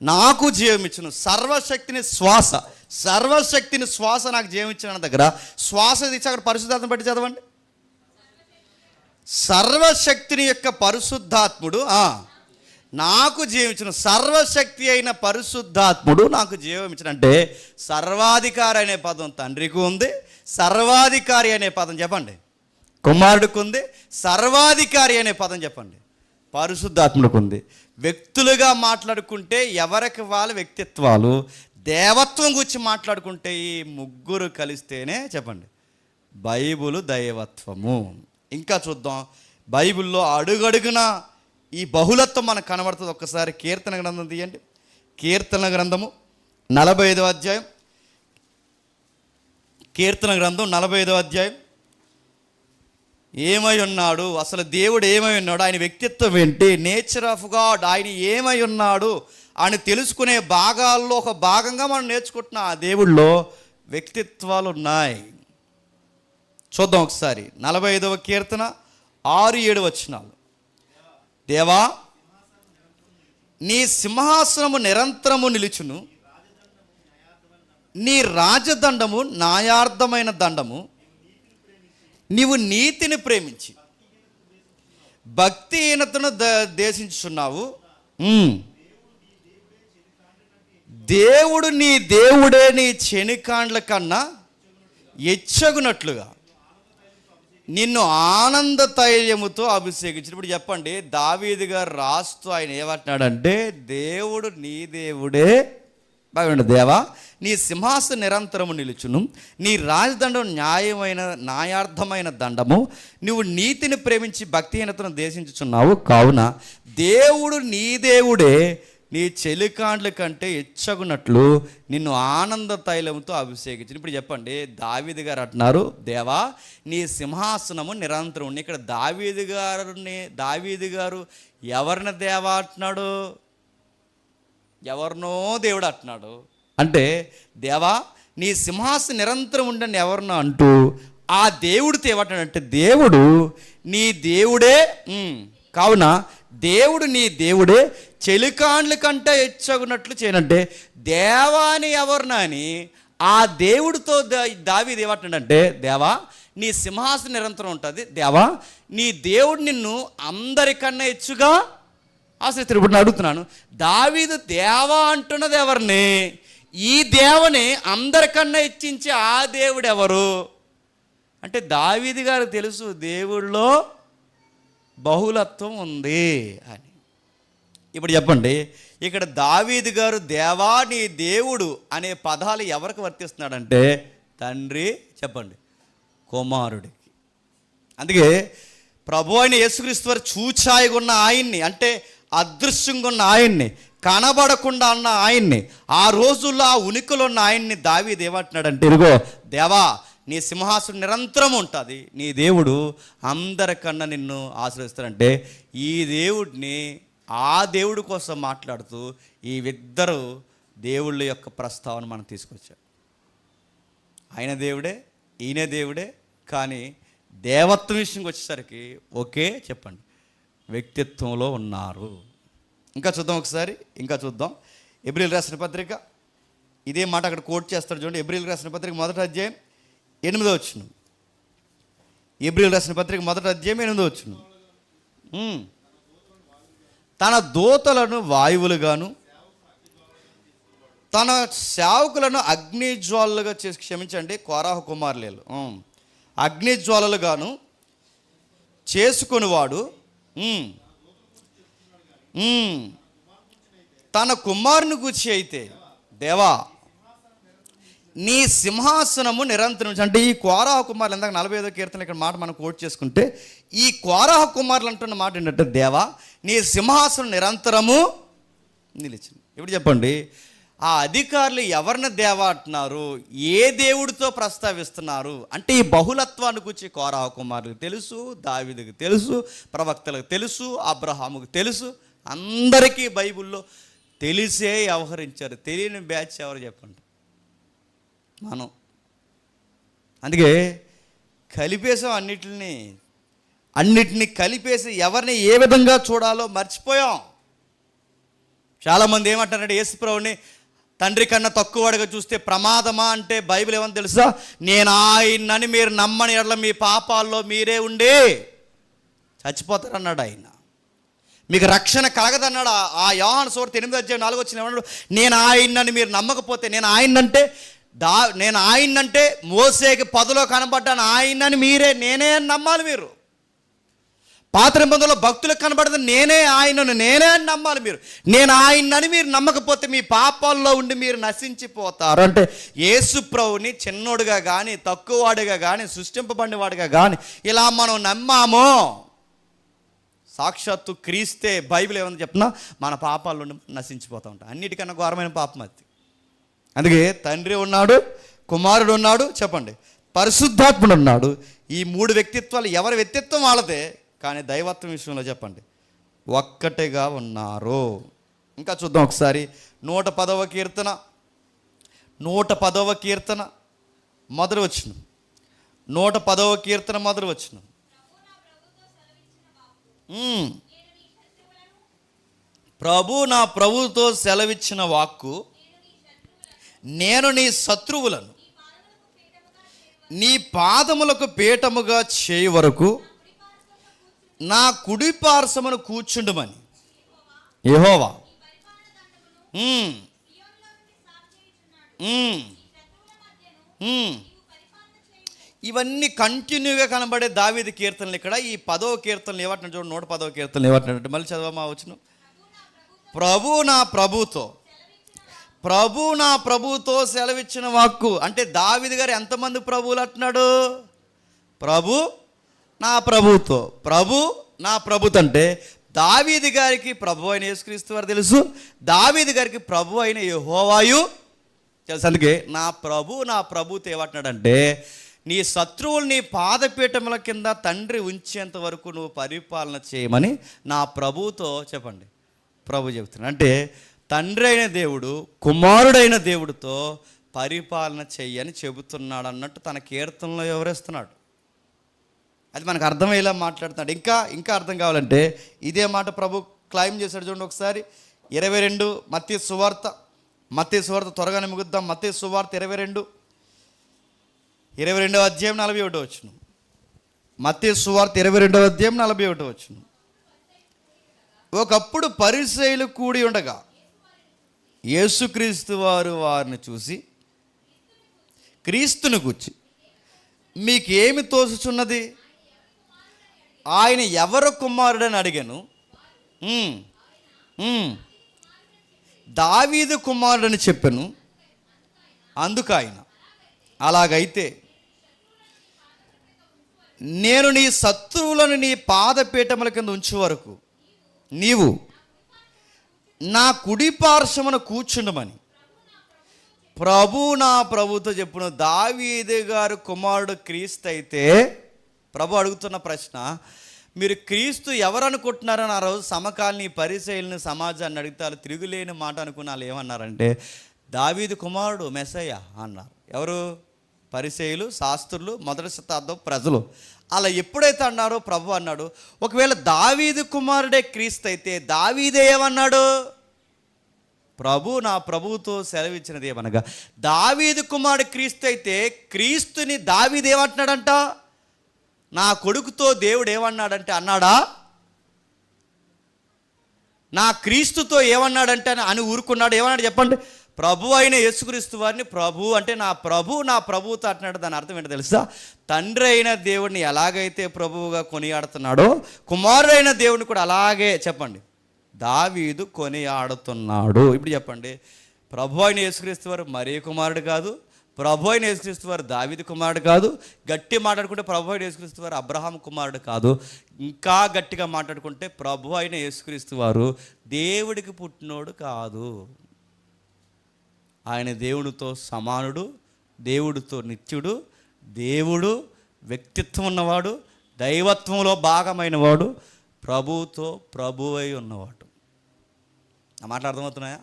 నాకు జీవం ఇచ్చును, సర్వశక్తిని శ్వాస నాకు జీవం ఇచ్చిన దగ్గర శ్వాస ఇచ్చి అక్కడ పరిశుద్ధాత్మ బట్టి చదవండి. సర్వశక్తిని యొక్క పరిశుద్ధాత్ముడు నాకు జీవించిన, సర్వశక్తి అయిన పరిశుద్ధాత్ముడు నాకు జీవం ఇచ్చిన. అంటే సర్వాధికారి అనే పదం తండ్రికి ఉంది, సర్వాధికారి అనే పదం చెప్పండి కుమారుడికి ఉంది, సర్వాధికారి అనే పదం చెప్పండి పరిశుద్ధాత్ముడికి ఉంది. వ్యక్తులుగా మాట్లాడుకుంటే ఎవరికి వాళ్ళ వ్యక్తిత్వాలు, దేవత్వం గురించి మాట్లాడుకుంటే ఈ 3 కలిస్తేనే చెప్పండి బైబుల్ దైవత్వము. ఇంకా చూద్దాం, బైబిల్లో అడుగడుగున ఈ బహుళత్వం మనకు కనబడుతుంది. ఒక్కసారి కీర్తన గ్రంథం తీయండి. కీర్తన గ్రంథము 45వ అధ్యాయం, కీర్తన గ్రంథం 45వ అధ్యాయం. ఏమై ఉన్నాడు అసలు దేవుడు, ఏమై ఉన్నాడు, ఆయన వ్యక్తిత్వం ఏంటి, నేచర్ ఆఫ్ గాడ్, ఆయన ఏమై ఉన్నాడు అని తెలుసుకునే భాగాల్లో ఒక భాగంగా మనం నేర్చుకుంటున్నాం. ఆ దేవుళ్ళో వ్యక్తిత్వాలు ఉన్నాయి. చూద్దాం ఒకసారి 45వ కీర్తన 6-7 వచనాలు. దేవా, నీ సింహాసనము నిరంతరము నిలుచును, నీ రాజదండము న్యాయార్థమైన దండము, నీవు నీతిని ప్రేమించి భక్తిహీనతను దేశించుచున్నావు. దేవుడు నీ దేవుడే నీ చెనికాండ్ల కన్నా ఎచ్చగునట్లుగా నిన్ను ఆనంద తైలముతో అభిషేకించి. ఇప్పుడు చెప్పండి, దావీదు గారు రాస్తూ ఆయన ఏమంటున్నాడంటే, దేవుడు నీ దేవుడే, బాగుండు దేవా, నీ సింహాసన నిరంతరము నిలుచును, నీ రాజదండం న్యాయార్థమైన దండము, నువ్వు నీతిని ప్రేమించి భక్తిహీనతను దేశించుచున్నావు. కావున దేవుడు నీ దేవుడే నీ చెలికాండ్ల కంటే ఎచ్చగునట్లు నిన్ను ఆనంద తైలంతో అభిషేకించు. ఇప్పుడు చెప్పండి, దావీదు గారు అంటున్నారు, దేవా నీ సింహాసనము నిరంతరం ఉంది. ఇక్కడ దావీదు గారు ఎవరిని దేవా అంటున్నాడు? ఎవరినో దేవుడు అంటున్నాడు. అంటే దేవా నీ సింహాసనం నిరంతరం ఉండని ఎవరినో అంటూ ఆ దేవుడితో ఏమంటాడంటే, దేవుడు నీ దేవుడే, కావున దేవుడు నీ దేవుడే చెలికాండ్ల కంటే హెచ్చగునట్లు చేయనంటే, దేవాని ఎవరినా అని ఆ దేవుడితో దావీదు ఏమంటాడంటే, దేవా నీ సింహాసనం నిరంతరం ఉంటుంది, దేవా నీ దేవుడు నిన్ను అందరికన్నా హెచ్చుగా ఆశ్రయిస్తాడు. ఇప్పుడు నేను అడుగుతున్నాను, దావీదు దేవా అంటున్నది ఎవరిని? ఈ దేవుని అందరికన్నా హెచ్చించే ఆ దేవుడు ఎవరు అంటే, దావీదు గారు తెలుసు దేవుళ్ళో బహుళత్వం ఉంది అని. ఇప్పుడు చెప్పండి, ఇక్కడ దావీదు గారు దేవా నీ దేవుడు అనే పదాలు ఎవరికి వర్తిస్తున్నాడంటే, తండ్రి, చెప్పండి, కుమారుడికి. అందుకే ప్రభు అయిన యేసుక్రీస్తు వారు చూచాయిగా ఉన్న ఆయన్ని, అంటే అదృశ్యంగా ఉన్న ఆయన్ని, కనబడకుండా ఉన్న ఆయన్ని, ఆ రోజుల్లో ఆ ఉనికిలో ఉన్న ఆయన్ని దావీదు ఏమంటున్నాడంటే, ఇదిగో దేవా నీ సింహాసనం నిరంతరం ఉంటుంది, నీ దేవుడు అందరికన్నా నిన్ను ఆశ్రయిస్తాడంటే, ఈ దేవుడిని ఆ దేవుడి కోసం మాట్లాడుతూ ఈ ఇద్దరు దేవుళ్ళ యొక్క ప్రస్తావన మనం తీసుకొచ్చాం. ఆయన దేవుడే, ఈయన దేవుడే, కానీ దేవత్వం విషయంకి వచ్చేసరికి ఒకే, చెప్పండి, వ్యక్తిత్వంలో ఉన్నారు. ఇంకా చూద్దాం ఒకసారి, ఇంకా చూద్దాం. ఎబ్రీలు రాసిన పత్రిక ఇదే మాట అక్కడ కోట్ చేస్తాడు చూడండి. ఎబ్రీలు రాసిన పత్రిక 1వ అధ్యాయం 8వ వచనం. ఎబ్రీలు రాసిన పత్రిక 1వ అధ్యాయం 8వ వచనం. తన దూతలను వాయువులుగాను తన సేవకులను అగ్నిజ్వాలలుగా చేసి, క్షమించండి, కోరాహు కుమారులు అగ్నిజ్వాలలుగాను చేసుకునివాడు తన కుమారుని గూర్చి అయితే, దేవా నీ సింహాసనము నిరంతరం. అంటే ఈ కోరాహు కుమారులు, ఇందాక 45వ కీర్తన ఇక్కడ మాట మనం కోట్ చేసుకుంటే, ఈ కోరాహు కుమారులు అంటున్న మాట ఏంటంటే, దేవా నీ సింహాసనం నిరంతరము నిలిచింది. ఇప్పుడు చెప్పండి, ఆ అధికారులు ఎవరిని దేవా అంటున్నారు? ఏ దేవుడితో ప్రస్తావిస్తున్నారు అంటే, ఈ బహుళత్వాన్ని గురించి కోరాహు కుమారులకు తెలుసు, దావీదుకు తెలుసు, ప్రవక్తలకు తెలుసు, అబ్రహాముకు తెలుసు, అందరికీ బైబిల్లో తెలిసే వ్యవహరించారు. తెలియని బ్యాచ్ ఎవరు చెప్పండి? మనం. అందుకే కలిపేసాం, అన్నిటినీ కలిపేసి ఎవరిని ఏ విధంగా చూడాలో మర్చిపోయాం. చాలామంది ఏమంటారంటే, యేసుప్రభుని తండ్రి కన్నా తక్కువగా చూస్తే ప్రమాదమా అంటే, బైబిల్ ఏమని తెలుసా? నేను ఆయనని మీరు నమ్మని ఎడల మీ పాపాల్లో మీరే ఉండి చచ్చిపోతారన్నాడు ఆయన. మీకు రక్షణ కలగదన్నాడు. ఆ యోహాను సువార్త 8వ అధ్యాయం 4వ వచనం ఏమన్నాడు? నేను ఆయనని మీరు నమ్మకపోతే, నేను ఆయనంటే మోసేకి పదలో కనబడ్డాను, ఆయనని నేనే నమ్మాలి. మీరు పాత నిబంధనలో భక్తులకు కనబడదు, నేనే నమ్మాలి. నేను ఆయనని మీరు నమ్మకపోతే మీ పాపాల్లో ఉండి మీరు నశించిపోతారు. అంటే యేసు ప్రభుని చిన్నోడుగా కానీ, తక్కువవాడిగా కానీ, సృష్టింపబడినవాడిగా కానీ ఇలా మనం నమ్మామో, సాక్షాత్తు క్రీస్తే బైబిల్ ఏమని చెప్తున్నా, మన పాపాల్లో నశించిపోతూ ఉంటాం. అన్నిటికన్నా ఘోరమైన పాపం అది. అందుకే తండ్రి ఉన్నాడు, కుమారుడు ఉన్నాడు, చెప్పండి, పరిశుద్ధాత్ముడు ఉన్నాడు. ఈ 3 వ్యక్తిత్వాలు ఎవరి వ్యక్తిత్వం వాళ్ళదే, కానీ దైవత్వం విషయంలో చెప్పండి ఒక్కటిగా ఉన్నారు. ఇంకా చూద్దాం ఒకసారి. 110వ కీర్తన 110వ వచనం. 110వ కీర్తన మొదటి వచనం. ప్రభు నా ప్రభుతో సెలవిచ్చిన వాక్కు నేను నీ శత్రువులను నీ పాదములకు పీఠముగా చేయి వరకు నా కుడి పార్శ్వమున కూర్చుండుమని యెహోవా ఇవన్నీ కంటిన్యూగా కనబడే దావీదు కీర్తనలు. ఇక్కడ ఈ 10వ కీర్తనలు ఏమంటున్నాడు చూడండి, 110వ కీర్తనలు ఏమంటున్నాడు, మళ్ళీ చదవమా వచ్చును. ప్రభు నా ప్రభుతో సెలవిచ్చిన వాక్కు. అంటే దావీదు గారు ఎంతమంది ప్రభువులు అంటున్నాడు? ప్రభు నా ప్రభుతో అంటే దావీదు గారికి ప్రభు అయిన యేసుక్రీస్తు వారు తెలుసు, దావీదు గారికి ప్రభు అయిన యెహోవాయు తెలుసు. అందుకే నా ప్రభుతో ఏమంటున్నాడంటే, నీ శత్రువులు నీ పాదపీఠముల కింద తండ్రి ఉంచేంత వరకు నువ్వు పరిపాలన చేయమని నా ప్రభువుతో చెప్పండి ప్రభు చెబుతున్నాడు. అంటే తండ్రి అయిన దేవుడు కుమారుడైన దేవుడితో పరిపాలన చెయ్యని చెబుతున్నాడు అన్నట్టు తన కీర్తనలో వివరిస్తున్నాడు. అది మనకు అర్థమయ్యేలా మాట్లాడుతున్నాడు. ఇంకా అర్థం కావాలంటే ఇదే మాట ప్రభు క్లైమ్ చేశాడు చూడండి ఒకసారి. 22 మత్తయి సువార్త త్వరగానే ముగిద్దాం. మత్తయి సువార్త 22వ అధ్యాయం 41వ వచనం. మత్తయి సువార్త 22వ అధ్యాయం 41వ వచనం. ఒకప్పుడు పరిసయ్యులు కూడి ఉండగా యేసుక్రీస్తు వారు వారిని చూసి క్రీస్తుని గూర్చి మీకేమి తోచుచున్నది, ఆయన ఎవరు కుమారుడని అడిగాను. దావీదు కుమారుడని చెప్పాను. అందుకు ఆయన, అలాగైతే నేను నీ శత్రువులను నీ పాదపీఠముల కింద ఉంచు వరకు నీవు నా కుడి పార్శ్వమున కూర్చుండమని నా ప్రభుతో చెప్పును. దావీదు గారు కుమారుడు క్రీస్తు అయితే ప్రభు అడుగుతున్న ప్రశ్న, మీరు క్రీస్తు ఎవరు అనుకుంటున్నారని ఆ రోజు సమకాలీన పరిసయ్యులను సమాజాన్ని అడిగితే వాళ్ళు తిరుగులేని మాట అనుకున్న వాళ్ళు ఏమన్నారంటే దావీదు కుమారుడు మెస్సయ్య అన్నారు. ఎవరు? పరిసయ్యులు, శాస్త్రులు, మొదటి శతాబ్దం ప్రజలు. అలా ఎప్పుడైతే అన్నారో ప్రభు అన్నాడు, ఒకవేళ దావీదు కుమారుడే క్రీస్తు అయితే దావీదే ఏమన్నాడు? నా ప్రభువుతో సెలవిచ్చినది ఏమనగా, దావీదు కుమారుడు క్రీస్తు అయితే క్రీస్తుని దావీదు ఏమంటున్నాడంట? నా కొడుకుతో దేవుడు ఏమన్నాడంటే అన్నాడా? నా క్రీస్తుతో ఏమన్నాడంటే అని ఊరుకున్నాడు. ఏమన్నాడు చెప్పండి? ప్రభు అయిన యేసుక్రీస్తు వారిని ప్రభు అంటే నా ప్రభువుతో అంటున్నాడు. దాని అర్థం ఏంటో తెలుసా? తండ్రి అయిన దేవుడిని ఎలాగైతే ప్రభువుగా కొనియాడుతున్నాడో కుమారుడైన దేవుడిని కూడా అలాగే చెప్పండి దావీదు కొనియాడుతున్నాడు. ఇప్పుడు చెప్పండి, ప్రభు అయిన యేసుక్రీస్తు వారు మరీ కుమారుడు కాదు, ప్రభు అయిన యేసుక్రీస్తు వారు దావీదు కుమారుడు కాదు, గట్టి మాట్లాడుకుంటే ప్రభు అయిన యేసుక్రీస్తు వారు అబ్రహాం కుమారుడు కాదు, ఇంకా గట్టిగా మాట్లాడుకుంటే ప్రభు అయిన యేసుక్రీస్తు వారు దేవుడికి పుట్టినోడు కాదు. ఆయన దేవుడితో సమానుడు, దేవుడితో నిత్యుడు, దేవుడు వ్యక్తిత్వం ఉన్నవాడు, దైవత్వంలో భాగమైన వాడు, ప్రభువుతో ప్రభువై ఉన్నవాడు. ఆ మాటలు అర్థమవుతున్నాయా?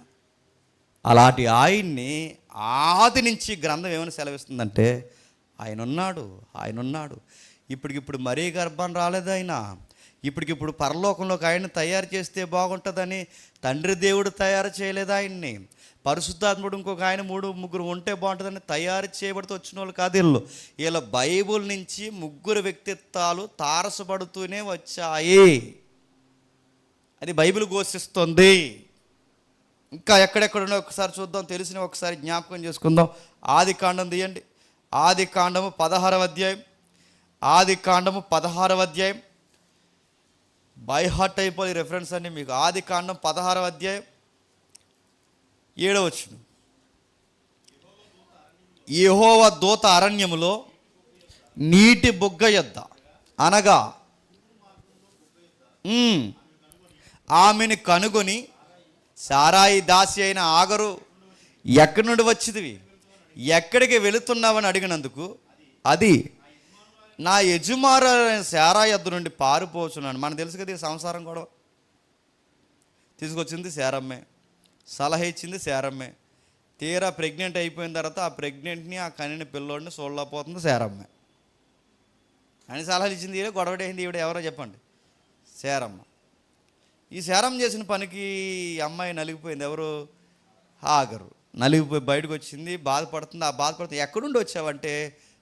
అలాంటి ఆయన్ని ఆది నుంచి గ్రంథం ఏమైనా సెలవిస్తుందంటే ఆయన ఉన్నాడు. ఇప్పటికిప్పుడు మరీ గర్భం రాలేదు ఆయన. ఇప్పటికిప్పుడు పరలోకంలోకి ఆయన తయారు చేస్తే బాగుంటుందని తండ్రి దేవుడు తయారు చేయలేదు ఆయన్ని. పరిశుద్ధాత్ముడు ఇంకొక ఆయన 3-3 ఉంటే బాగుంటుందని తయారు చేయబడుతూ వచ్చిన వాళ్ళు కాదు వీళ్ళు. వీళ్ళ బైబుల్ నుంచి 3 వ్యక్తిత్వాలు తారసపడుతూనే వచ్చాయి. అది బైబిల్ ఘోషిస్తుంది. ఇంకా ఎక్కడెక్కడున్నా ఒకసారి చూద్దాం, తెలిసిన ఒకసారి జ్ఞాపకం చేసుకుందాం. ఆది కాండం తీయండి. ఆది కాండము 16వ అధ్యాయం. బై హార్ట్ అయిపోయి రెఫరెన్స్ అండి మీకు. ఆది కాండం 16వ అధ్యాయం 7వ వచనం. యెహోవా దూత అరణ్యములో నీటి బుగ్గ యొద్ద అనగా ఆమెను కనుగొని, సారాయి దాసి అయిన ఆగరు, ఎక్కడి నుండి వచ్చిదివి, ఎక్కడికి వెళుతున్నావని అడిగినందుకు అది నా యజమానులైన సారా యొద్ద నుండి పారిపోచున్నాను. మనకు తెలుసు కదా, ఈ సంసారం కూడా తీసుకొచ్చింది శారమ్మే, సలహా ఇచ్చింది శారమ్మే. తీరా ప్రెగ్నెంట్ అయిపోయిన తర్వాత ఆ ప్రెగ్నెంట్ని, ఆ కనిని పిల్లోడిని చూడలేకపోతుంది శారమ్మే. అని సలహాలు ఇచ్చింది ఈవిడ, గొడవడేసింది ఈవిడ. ఎవరో చెప్పండి? శారమ్మ. ఈ శారమ్మ చేసిన పనికి అమ్మాయి నలిగిపోయింది. ఎవరు? హాగరు. నలిగిపోయి బయటకు వచ్చింది, బాధపడుతుంది. ఆ బాధపడుతుంది ఎక్కడుండి వచ్చావంటే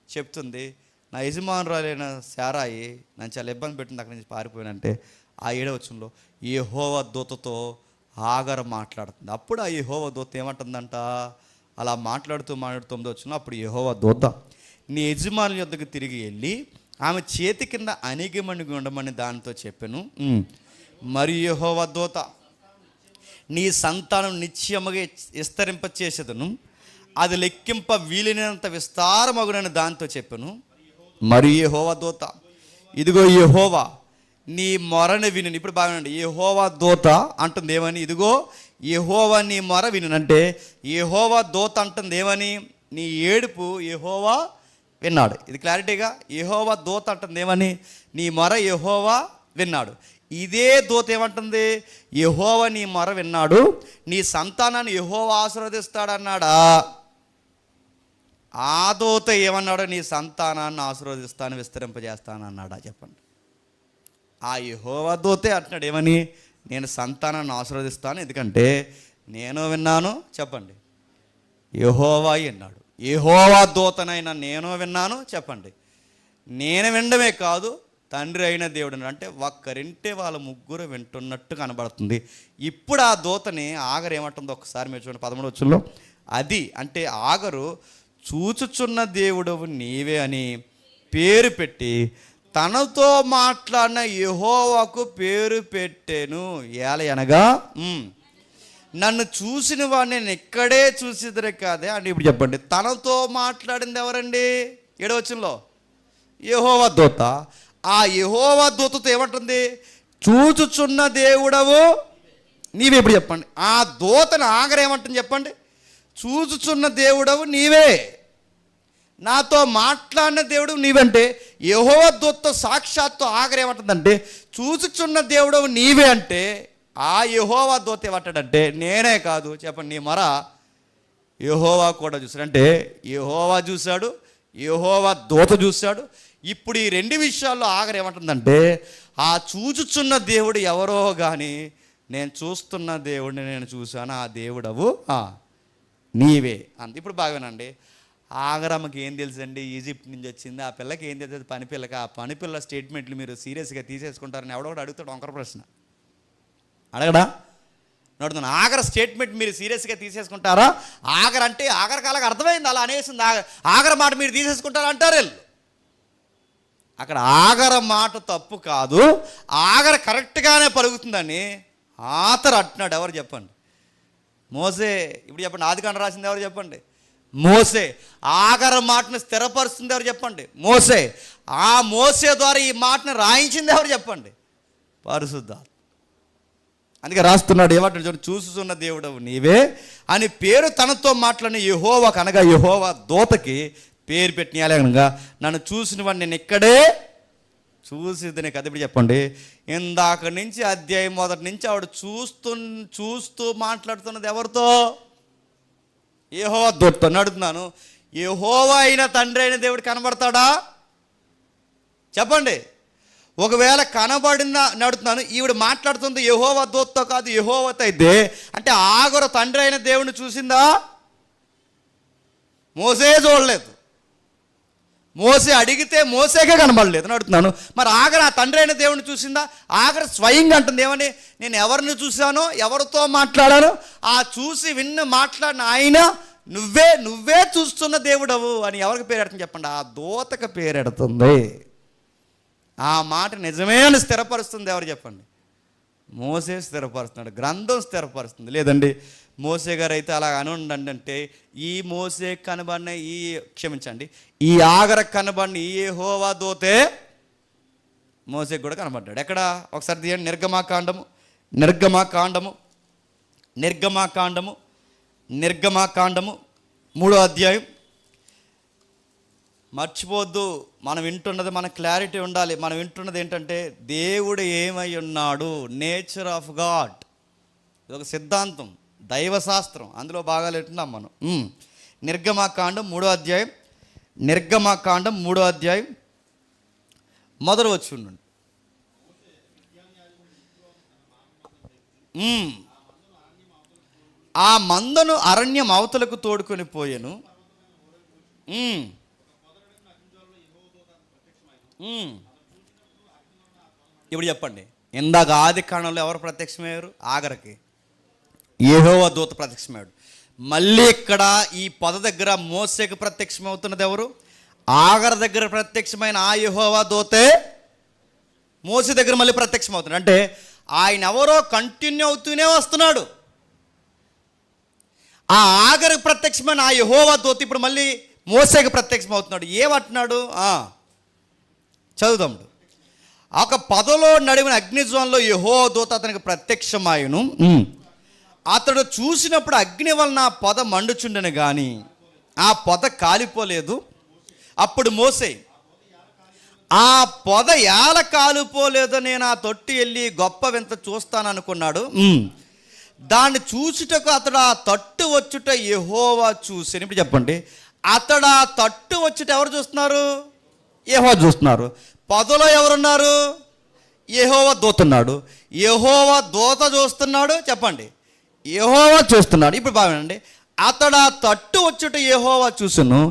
చెప్తుంది, నా యజమానురాలైన శారాయి నన్ను చాలా ఇబ్బంది పెట్టింది, అక్కడి నుంచి పారిపోయానంటే ఆ 7వ వచనంలో యెహోవా దూతతో ఆగర మాట్లాడుతుంది. అప్పుడు ఆ యెహోవా దూత ఏమంటుందంట, అలా మాట్లాడుతూ 9వ వచనంలో అప్పుడు యెహోవా దూత నీ యజమానుల యొద్దకు తిరిగి వెళ్ళి ఆమె చేతి కింద అణిగిమణిగి ఉండమని దానితో చెప్పాను. మరియు యెహోవా దూత నీ సంతానం నిశ్చయముగా విస్తరింపచేసేదను, అది లెక్కింప వీలైనంత విస్తారమగునని దాంతో చెప్పాను. మరియు యెహోవా దూత ఇదిగో యెహోవా నీ మొరను విను. ఇప్పుడు బాగానండి, యెహోవా దూత అంటుంది ఏమని, ఇదిగో యెహోవా నీ మొర విను. అంటే యెహోవా దూత అంటుంది ఏమని, నీ ఏడుపు యెహోవా విన్నాడు. ఇది క్లారిటీగా, యెహోవా దూత అంటుంది ఏమని, నీ మొర యెహోవా విన్నాడు. ఇదే దూత ఏమంటుంది, యెహోవా నీ మొర విన్నాడు, నీ సంతానాన్ని యెహోవా ఆశీర్వదిస్తాడన్నాడా? ఆ దూత ఏమన్నాడు, నీ సంతానాన్ని ఆశీర్వదిస్తాను, విస్తరింపజేస్తాను అన్నాడా? చెప్పండి. ఆ యెహోవా దూతే అంటున్నాడు ఏమని, నేను సంతానాన్ని ఆశీర్వదిస్తాను, ఎందుకంటే నేను విన్నాను. చెప్పండి, యెహోవా విన్నాడు. యెహోవా దూతనైనా నేను విన్నాను. చెప్పండి, నేను వినడమే కాదు, తండ్రి అయిన దేవుడు అంటే ఒక్కరింటే వాళ్ళ ముగ్గురు వింటున్నట్టు కనబడుతుంది. ఇప్పుడు ఆ దూతని ఆగరు ఏమంటుందో ఒకసారి మీరు చూడండి 13వ వచనంలో. అది అంటే ఆగరు చూచుచున్న దేవుడవు నీవే అని పేరు పెట్టి తనతో మాట్లాడిన యెహోవాకు పేరు పెట్టెను. అనగా నన్ను చూసిన వాడిని నేను ఇక్కడే చూసిద్దరే కాదే అని. ఇప్పుడు చెప్పండి, తనతో మాట్లాడింది ఎవరండి? 7వ వచనంలో యెహోవా దూత. ఆ యెహోవా దూతతో ఏమంటుంది, చూచుచున్న దేవుడవు నీవే. ఇప్పుడు చెప్పండి, ఆ దూతను ఆగరేమంటుంది చెప్పండి, చూచుచున్న దేవుడవు నీవే, నాతో మాట్లాడిన దేవుడు నీవంటే యెహోవా దూతతో సాక్షాత్తు ఆగరేమంటుందంటే చూచుచున్న దేవుడవు నీవే. అంటే ఆ యెహోవా దూత ఏమంటాడంటే నేనే కాదు, చెప్పండి, నీ మొర యెహోవా కూడా చూశాడు. అంటే యెహోవా చూశాడు, యెహోవా దూత చూశాడు. ఇప్పుడు ఈ 2 విషయాల్లో ఆగరు ఏమంటుందంటే ఆ చూచుచున్న దేవుడు ఎవరో కానీ నేను చూస్తున్న దేవుడిని నేను చూశాను, ఆ దేవుడవు నీవే అంత. ఇప్పుడు బాగానండి, ఆగరమ్మకి ఏం తెలుసండి, ఈజిప్ట్ నుంచి వచ్చింది, ఆ పిల్లకి ఏం తెలుసు, పని పిల్లకి. ఆ పని పిల్ల స్టేట్మెంట్లు మీరు సీరియస్గా తీసేసుకుంటారని ఎవడో అడుగుతాడు, వంకర ప్రశ్న అడగడా? అడుగుతాను, ఆగర స్టేట్మెంట్ మీరు సీరియస్గా తీసేసుకుంటారా? ఆగర అంటే ఆగర కాలకు అర్థమైంది, అలా అనేసింది. ఆగర మాట మీరు తీసేసుకుంటారా అంటారు వీళ్ళు. అక్కడ ఆగర మాట తప్పు కాదు, ఆగర కరెక్ట్గానే పలుకుతుందని ఆతరు అంటున్నాడు. ఎవరు చెప్పండి? మోసే. ఇప్పుడు చెప్పండి, ఆదికాండ రాసింది ఎవరు చెప్పండి? మోసే. ఆగర మాటను స్థిరపరుస్తుంది ఎవరు చెప్పండి? మోసే. ఆ మోసే ద్వారా ఈ మాటను రాయించింది ఎవరు చెప్పండి? పరిశుద్ధాత్మ. అందుకే రాస్తున్నాడు ఏమంటాడు చూడండి, చూస్తున్న దేవుడవు నీవే అని పేరు తనతో మాట్లాడిన యెహోవాకు అనగా యెహోవా దూతకి పేరు పెట్టిన అనగా నన్ను చూసిన వాడిని నేను ఇక్కడే చూసిద్దనే కదా. ఇప్పుడు చెప్పండి, ఇందాక నుంచి అధ్యాయం మొదటి నుంచి ఆవిడ చూస్తూ మాట్లాడుతున్నది ఎవరితో? యెహోవా దూతతో. అడుగుతున్నాను, యెహోవా అయిన తండ్రి అయిన దేవుడు కనబడతాడా? చెప్పండి. ఒకవేళ కనబడిందా నడుతున్నాను, ఈవిడ మాట్లాడుతుంది యెహోవా దూతతో కాదు యెహోవాతో అయితే, అంటే ఆగరు తండ్రి అయిన దేవుడిని చూసిందా? మోసే చూడలేదు. మోసే అడిగితే మోసేకే కనబడలేదు అని అడుగుతున్నాను. మరి ఆగర ఆ తండ్రి అయిన దేవుడిని చూసిందా? ఆగర స్వయంగా అంటుంది ఏమని, నేను ఎవరిని చూశానో, ఎవరితో మాట్లాడానో, ఆ చూసి విన్న మాట్లాడిన ఆయన నువ్వే చూస్తున్న దేవుడవు అని ఎవరికి పేరెడుతుంది చెప్పండి? ఆ దూతకు పేరెడుతుంది. ఆ మాట నిజమే అని స్థిరపరుస్తుంది ఎవరు చెప్పండి? మోసే స్థిరపరుస్తున్నాడు, గ్రంథం స్థిరపరుస్తుంది. లేదండి మోసే గారు అయితే అలా అనుండండి అంటే ఈ మోసే కనబడిన క్షమించండి ఈ ఆగర కనబడిన ఈ యెహోవా దూతే మోసేకి కూడా కనబడ్డాడు. ఎక్కడ? ఒకసారి తీయండి, నిర్గమాకాండము 3వ అధ్యాయం. మర్చిపోవద్దు, మనం వింటున్నది మన క్లారిటీ ఉండాలి. మనం వింటున్నది ఏంటంటే దేవుడు ఏమై ఉన్నాడు, నేచర్ ఆఫ్ గాడ్. ఇది ఒక సిద్ధాంతం, దైవశాస్త్రం, అందులో భాగాలు వింటున్నాం మనం. నిర్గమాకాండం 3వ అధ్యాయం మొదలు వచ్చి ఉండండి. ఆ మందను అరణ్యం అవతలకు తోడుకొని పోయెను. ఇప్పుడు చెప్పండి, ఇందాక ఆది కాండంలో ఎవరు ప్రత్యక్షమయ్యారు? ఆగరకి యెహోవా దూత ప్రత్యక్షమయ్యాడు. మళ్ళీ ఇక్కడ ఈ పొద దగ్గర మోసేకు ప్రత్యక్షమవుతున్నది ఎవరు? ఆగర దగ్గర ప్రత్యక్షమైన ఆ యెహోవా దూతే మోసే దగ్గర మళ్ళీ ప్రత్యక్షమవుతున్నాడు. అంటే ఆయన ఎవరో కంటిన్యూ అవుతూనే వస్తున్నాడు. ఆ ఆగరకు ప్రత్యక్షమైన ఆ యెహోవా దూత ఇప్పుడు మళ్ళీ మోసేకు ప్రత్యక్షమవుతున్నాడు. ఏమంటున్నాడు? చదువుదాముడు. ఒక పొదలో నడివిన అగ్నిజ్వాలలో యెహోవా దూత అతనికి ప్రత్యక్షమాయును. అతడు చూసినప్పుడు అగ్ని వలన ఆ పొద మండుచుండెను కానీ ఆ పొద కాలిపోలేదు. అప్పుడు మోసే, ఆ పొద ఏల కాలిపోలేదో నేను ఆ తొట్టి వెళ్ళి గొప్ప వింత చూస్తాననుకున్నాడు. దాన్ని చూచుటకు అతడు ఆ తట్టు వచ్చుట యెహోవా చూసి. ఇప్పుడు చెప్పండి, అతడు ఆ తట్టు వచ్చుట ఎవరు చూస్తున్నారు? యెహోవా చూస్తున్నారు. పొదలో ఎవరున్నారు? యెహోవా దూతున్నాడు. యెహోవా దూత చూస్తున్నాడు. చెప్పండి, యెహోవా చూస్తున్నాడు. ఇప్పుడు బాగుండండి, అతడు ఆ తట్టు వచ్చుట యెహోవా చూసును.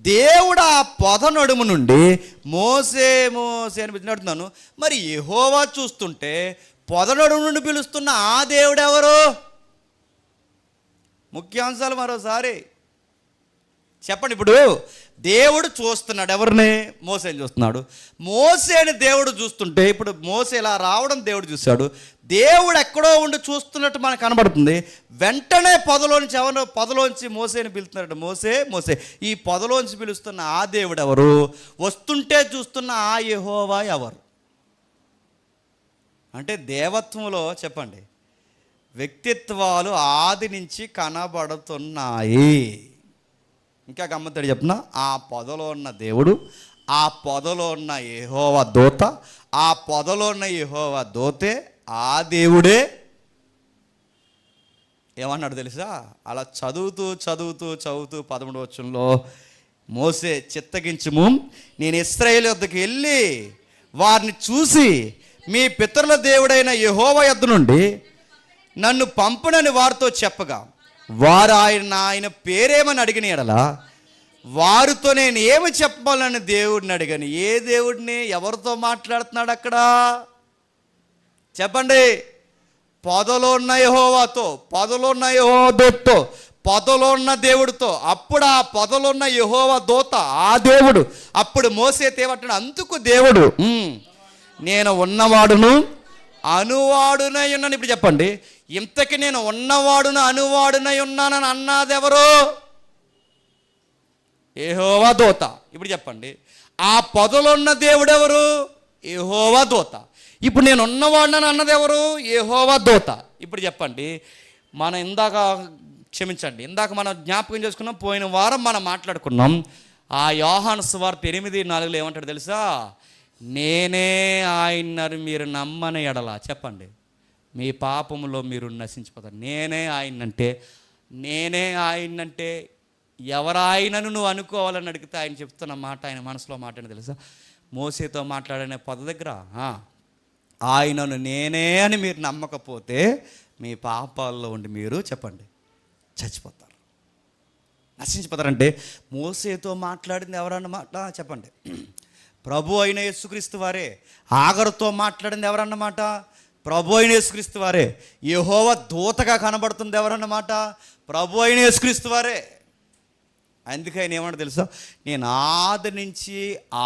దేవుడు ఆ పొద నడుము నుండి మోసే మోసే అని పిలిచినట్టున్నాను. మరి యెహోవా చూస్తుంటే పొద నడుము నుండి పిలుస్తున్న ఆ దేవుడు ఎవరు? ముఖ్యాంశాలు మరోసారి చెప్పండి. ఇప్పుడు దేవుడు చూస్తున్నాడు ఎవరిని? మోసేని చూస్తున్నాడు. మోసేని దేవుడు చూస్తుంటే ఇప్పుడు మోసే ఇలా రావడం దేవుడు చూశాడు. దేవుడు ఎక్కడో ఉండి చూస్తున్నట్టు మనకు కనబడుతుంది. వెంటనే పొదలోంచి మోసేని పిలుస్తున్నాడు. మోసే మోసే. ఈ పొదలోంచి పిలుస్తున్న ఆ దేవుడు ఎవరు? వస్తుంటే చూస్తున్న ఆ యెహోవా ఎవరు? అంటే దేవత్వంలో చెప్పండి, వ్యక్తిత్వాలు ఆది నుంచి కనబడుతున్నాయి. ఇంకా గమ్మత్తడి చెప్పిన, ఆ పొదలో ఉన్న దేవుడు, ఆ పొదలో ఉన్న యెహోవా దూత, ఆ పొదలో ఉన్న యెహోవా దూతే ఆ దేవుడే. ఏమన్నాడు తెలుసా? అలా చదువుతూ 13వ వచనంలో మోసే, చిత్తగించుము, నేను ఇశ్రాయేలు వద్దకు వెళ్ళి వారిని చూసి మీ పితరుల దేవుడైన యెహోవా యొద్ద నుండి నన్ను పంపునని వారితో చెప్పగా, వారు ఆయన పేరేమని అడిగిన ఎడల వారితో నేను ఏమి చెప్పాలని దేవుడిని అడిగాను. ఏ దేవుడిని? ఎవరితో మాట్లాడుతున్నాడు అక్కడ? చెప్పండి. పొదలో ఉన్న యెహోవాతో, పొదలో ఉన్న యెహోవా దూతతో, పొదలో ఉన్న దేవుడితో. అప్పుడు ఆ పొదలో ఉన్న యెహోవా దూత ఆ దేవుడు. అప్పుడు మోసే తేవట్టాడు. అందుకు దేవుడు, నేను ఉన్నవాడును అనువాడునై ఉన్నాను. ఇప్పుడు చెప్పండి, ఇంతకి నేను ఉన్నవాడును అనువాడునై ఉన్నానని అన్నది ఎవరు? యెహోవా దూత. ఇప్పుడు చెప్పండి, ఆ పొదలో ఉన్న దేవుడు ఎవరు? యెహోవా దూత. ఇప్పుడు నేను ఉన్నవాడునని అన్నది ఎవరు? యెహోవా దూత. ఇప్పుడు చెప్పండి, ఇందాక మనం జ్ఞాపకం చేసుకున్నాం. పోయిన వారం మనం మాట్లాడుకున్నాం. ఆ యోహాను సువార్త 8:4 ఏమంటాడు తెలుసా? నేనే ఆయన్నరు మీరు నమ్మని ఎడల, చెప్పండి, మీ పాపములో మీరు నశించిపోతారు. నేనే ఆయనంటే ఎవరాయనను నువ్వు అనుకోవాలని అడిగితే ఆయన చెప్తున్న మాట, ఆయన మనసులో మాట అని తెలుసా? మోసేతో మాట్లాడనే పొద దగ్గర ఆయనను నేనే అని మీరు నమ్మకపోతే మీ పాపాల్లో ఉండి మీరు చెప్పండి చచ్చిపోతారు, నశించిపోతారంటే మోసేతో మాట్లాడింది ఎవరన్నమాట? చెప్పండి, ప్రభు అయిన యేసుక్రీస్తు వారే. ఆగరుతో మాట్లాడింది ఎవరన్నమాట? ప్రభు అయిన యేసుక్రీస్తు వారే. యెహోవా దూతగా కనబడుతుంది ఎవరన్నమాట? ప్రభు అయిన యేసుక్రీస్తు వారే. అందుకే ఆయన ఏమన్నా తెలుసా? నేను ఆది నుంచి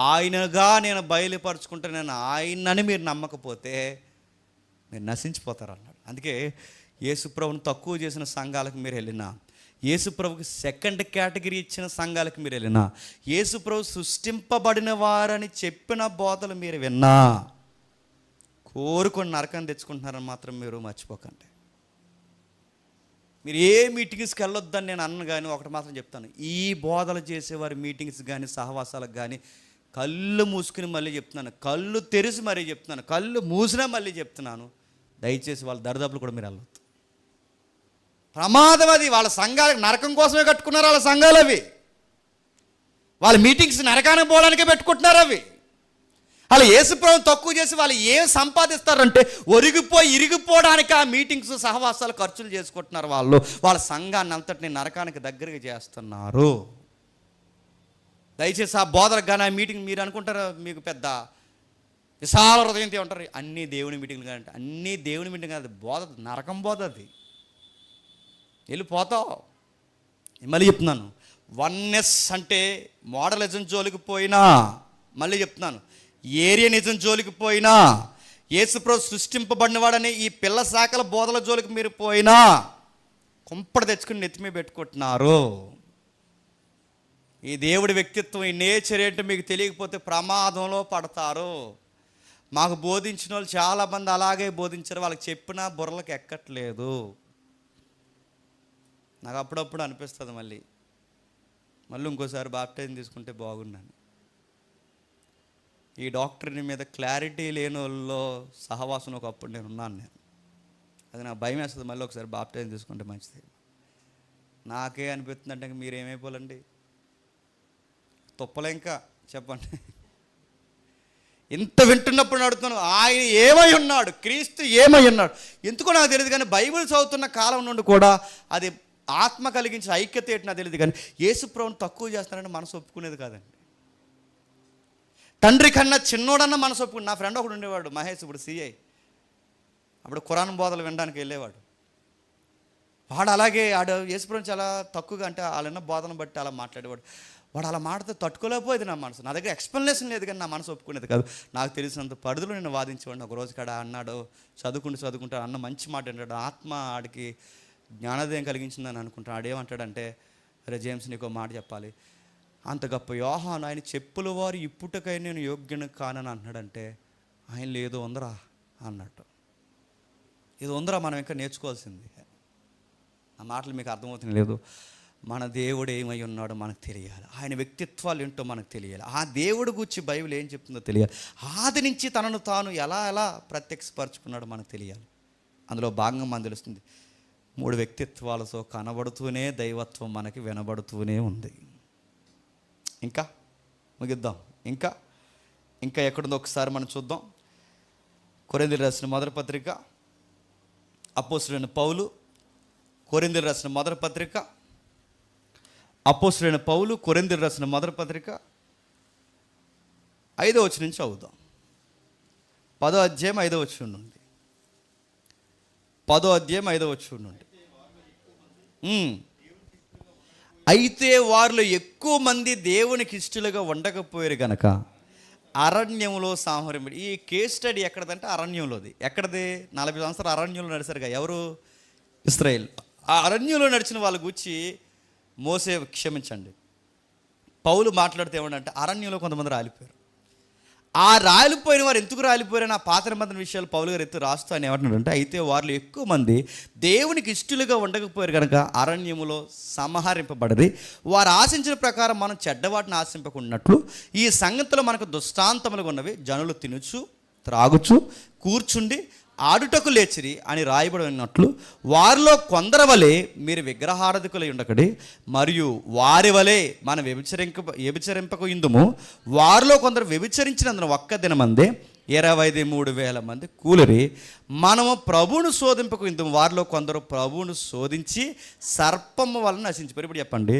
ఆయనగా నేను బయలుపరుచుకుంటే నేను ఆయనని మీరు నమ్మకపోతే మీరు నశించిపోతారు అన్నాడు. అందుకే యేసుప్రభుని తక్కువ చేసిన సంఘాలకు మీరు వెళ్ళినా, యేసుప్రభుకి సెకండ్ కేటగిరీ ఇచ్చిన సంఘాలకు మీరు వెళ్ళినా, యేసుప్రభు సృష్టింపబడిన వారని చెప్పిన బోధలు మీరు విన్నా, కోరుకొని నరకం తెచ్చుకుంటున్నారని మాత్రం మీరు మర్చిపోకండి. మీరు ఏ మీటింగ్స్కి వెళ్ళొద్దని నేను అన్న, కానీ ఒకటి మాత్రం చెప్తాను, ఈ బోధలు చేసేవారి మీటింగ్స్ కానీ సహవాసాలకు కానీ కళ్ళు మూసుకుని మళ్ళీ చెప్తున్నాను, కళ్ళు తెరిచి మరీ చెప్తున్నాను, కళ్ళు మూసినా మళ్ళీ చెప్తున్నాను, దయచేసి వాళ్ళ దరిదాపులు కూడా మీరు వెళ్ళొద్దు. ప్రమాదం అది. వాళ్ళ సంఘాలకు నరకం కోసమే కట్టుకున్నారు వాళ్ళ సంఘాలు అవి. వాళ్ళ మీటింగ్స్ నరకానికి పోవడానికే పెట్టుకుంటున్నారు అవి. వాళ్ళు యేసుప్రభుని తక్కువ చేసి వాళ్ళు ఏం సంపాదిస్తారంటే ఒరిగిపోయి ఇరిగిపోవడానికి ఆ మీటింగ్స్ సహవాసాలు ఖర్చులు చేసుకుంటున్నారు. వాళ్ళ సంఘాన్ని అంతటిని నరకానికి దగ్గరగా చేస్తున్నారు. దయచేసి ఆ బోధలకు కానీ ఆ మీటింగ్ మీరు అనుకుంటారు మీకు పెద్ద విశాల హృదయంతో ఉంటారు. అన్నీ దేవుని మీటింగ్లు కానీ అన్నీ దేవుని మీటింగ్ కాదు, బోధ నరకం బోధ. అది వెళ్ళిపోతావు. మళ్ళీ చెప్తున్నాను, వన్నెస్ అంటే మోడలిజం జోలికి పోయినా, మళ్ళీ చెప్తున్నాను ఏరియనిజం జోలికి పోయినా, యేసుప్రభు సృష్టింపబడినవాడని ఈ పిల్ల శాఖల బోధల జోలికి మీరు పోయినా కుంపడి తెచ్చుకుని నెత్తిమీ పెట్టుకుంటున్నారు. ఈ దేవుడి వ్యక్తిత్వం, ఈ నేచర్ ఏంటో మీకు తెలియకపోతే ప్రమాదంలో పడతారు. మాకు బోధించిన వాళ్ళు చాలామంది అలాగే బోధించారు, వాళ్ళకి చెప్పినా బుర్రలకు ఎక్కట్లేదు. నాకు అప్పుడప్పుడు అనిపిస్తుంది మళ్ళీ ఇంకోసారి బాప్టైజం తీసుకుంటే బాగున్నాను. ఈ డాక్టర్ని మీద క్లారిటీ లేని వాళ్ళలో సహవాసం ఒకప్పుడు నేను ఉన్నాను. అది నాకు భయం వేస్తుంది. మళ్ళీ ఒకసారి బాప్టైజం తీసుకుంటే మంచిది. నాకే అనిపిస్తుంది అంటే మీరేమైపోలండి, తొప్పలే ఇంకా చెప్పండి. ఇంత వింటున్నప్పుడు అడుగుతున్నాను, ఆయన ఏమై ఉన్నాడు, క్రీస్తు ఏమై ఉన్నాడు ఎందుకో నాకు తెలియదు. కానీ బైబిల్ చదువుతున్న కాలం నుండి కూడా అది ఆత్మ కలిగించిన ఐక్యత ఏంటి నాకు తెలియదు. కానీ యేసుప్రభుని తక్కువ చేస్తానని మనసు ఒప్పుకునేది కాదండి. తండ్రి కన్నా చిన్నోడన్నా మనసు ఒప్పుకుని. నా ఫ్రెండ్ ఒకడు ఉండేవాడు మహేష్, ఇప్పుడు సిఐ. అప్పుడు ఖురాన్ బోధలు వినడానికి వెళ్ళేవాడు. వాడు అలాగే యేసుప్రభుని చాలా తక్కువగా, అంటే వాళ్ళన్న బోధన బట్టి అలా మాట్లాడేవాడు. వాడు అలా మాట్లాడితే తట్టుకోలేకపోయేది నా మనసు. నా దగ్గర ఎక్స్ప్లెనేషన్ లేదు, కానీ నా మనసు ఒప్పుకునేది కాదు. నాకు తెలిసినంత పరిధిలో నేను వాదించేవాడిని. ఒక రోజు కాడ అన్నాడు, చదువుకుంటూ అన్న మంచి మాట అంటాడు, ఆత్మ ఆడికి జ్ఞానోదయం కలిగించిందని అనుకుంటాను. ఆడేమంటాడంటే, అరే జేమ్స్ నీకో మాట చెప్పాలి, అంత గొప్ప యోహాను ఆయన చెప్పుల వారు ఇప్పుటకై నేను యోగ్యను కానని అంటున్నాడంటే ఆయన ఏదో ఉందరా అన్నట్టు. ఏదో ఉందరా మనం ఇంకా నేర్చుకోవాల్సింది. ఆ మాటలు మీకు అర్థమవుతుంది లేదు. మన దేవుడు ఏమై ఉన్నాడో మనకు తెలియాలి, ఆయన వ్యక్తిత్వాలు ఏంటో మనకు తెలియాలి, ఆ దేవుడు గురించి బైబిల్ ఏం చెప్తుందో తెలియాలి, ఆది నుంచి తనను తాను ఎలా ప్రత్యక్షపరచుకున్నాడో మనకు తెలియాలి. అందులో భాగంగా మనకు తెలుస్తుంది 3 వ్యక్తిత్వాలతో కనబడుతూనే దైవత్వం మనకి వినబడుతూనే ఉంది. ఇంకా ముగిద్దాం. ఇంకా ఎక్కడుందో ఒకసారి మనం చూద్దాం. కొరింథీయులకు రాసిన మొదటి పత్రిక, అపోస్తలుడైన పౌలు కొరింథీయులకు రాసిన మొదటి పత్రిక, అపోస్తలుడైన పౌలు కొరింథీయులకు రాసిన మొదటి పత్రిక 5వ వచనం నుంచి చదువుదాం. 10వ అధ్యాయం 5వ వచనం నుండి. 10వ అధ్యాయం 5వ వచనం నుండి. అయితే వారిలో ఎక్కువ మంది దేవునికి ఇష్టలుగా ఉండకపోయారు కనుక అరణ్యంలో సంహరింపడి. ఈ కేస్ స్టడీ ఎక్కడదంటే అరణ్యంలోది. ఎక్కడది? 40 సంవత్సరాలు అరణ్యంలో నడిచారుగా ఎవరు? ఇశ్రాయేల్. ఆ అరణ్యంలో నడిచిన వాళ్ళ గురించి మోసే, క్షమించండి, పౌలు మాట్లాడితే ఏమంటే అరణ్యంలో కొంతమంది రాలిపోయారు. ఆ రాలిపోయిన వారు ఎందుకు రాలిపోయారని ఆ పాత నిబంధన విషయాలు పౌలు గారు ఎత్తు రాస్తూ ఆయన ఏమంటున్నాడంటే, అయితే వారిలో ఎక్కువ మంది దేవునికి ఇష్టలుగా ఉండకపోయారు కనుక అరణ్యములో సంహరింపబడది. వారు ఆశించిన ప్రకారం మనం చెడ్డవాటిని ఆశింపకున్నట్లు ఈ సంగతిలో మనకు దృష్టాంతములుగా ఉన్నవి. జనులు తినుచు త్రాగుచు కూర్చుండి ఆడుటకు లేచిరి అని రాయబడి ఉన్నట్లు వారిలో కొందరి వలె మీరు విగ్రహారాధకులై ఉండకడి, మరియు వారి వలె మనం వ్యభిచరింపక ఇందుము. వారిలో కొందరు వ్యభిచరించినందున ఒక్క దినమందే 23,000 మంది కూలిరి. మనము ప్రభువును శోధింపక ఇందుము. వారిలో కొందరు ప్రభువును శోధించి సర్పము వలన నశించిపోయారు. ఇప్పుడు చెప్పండి,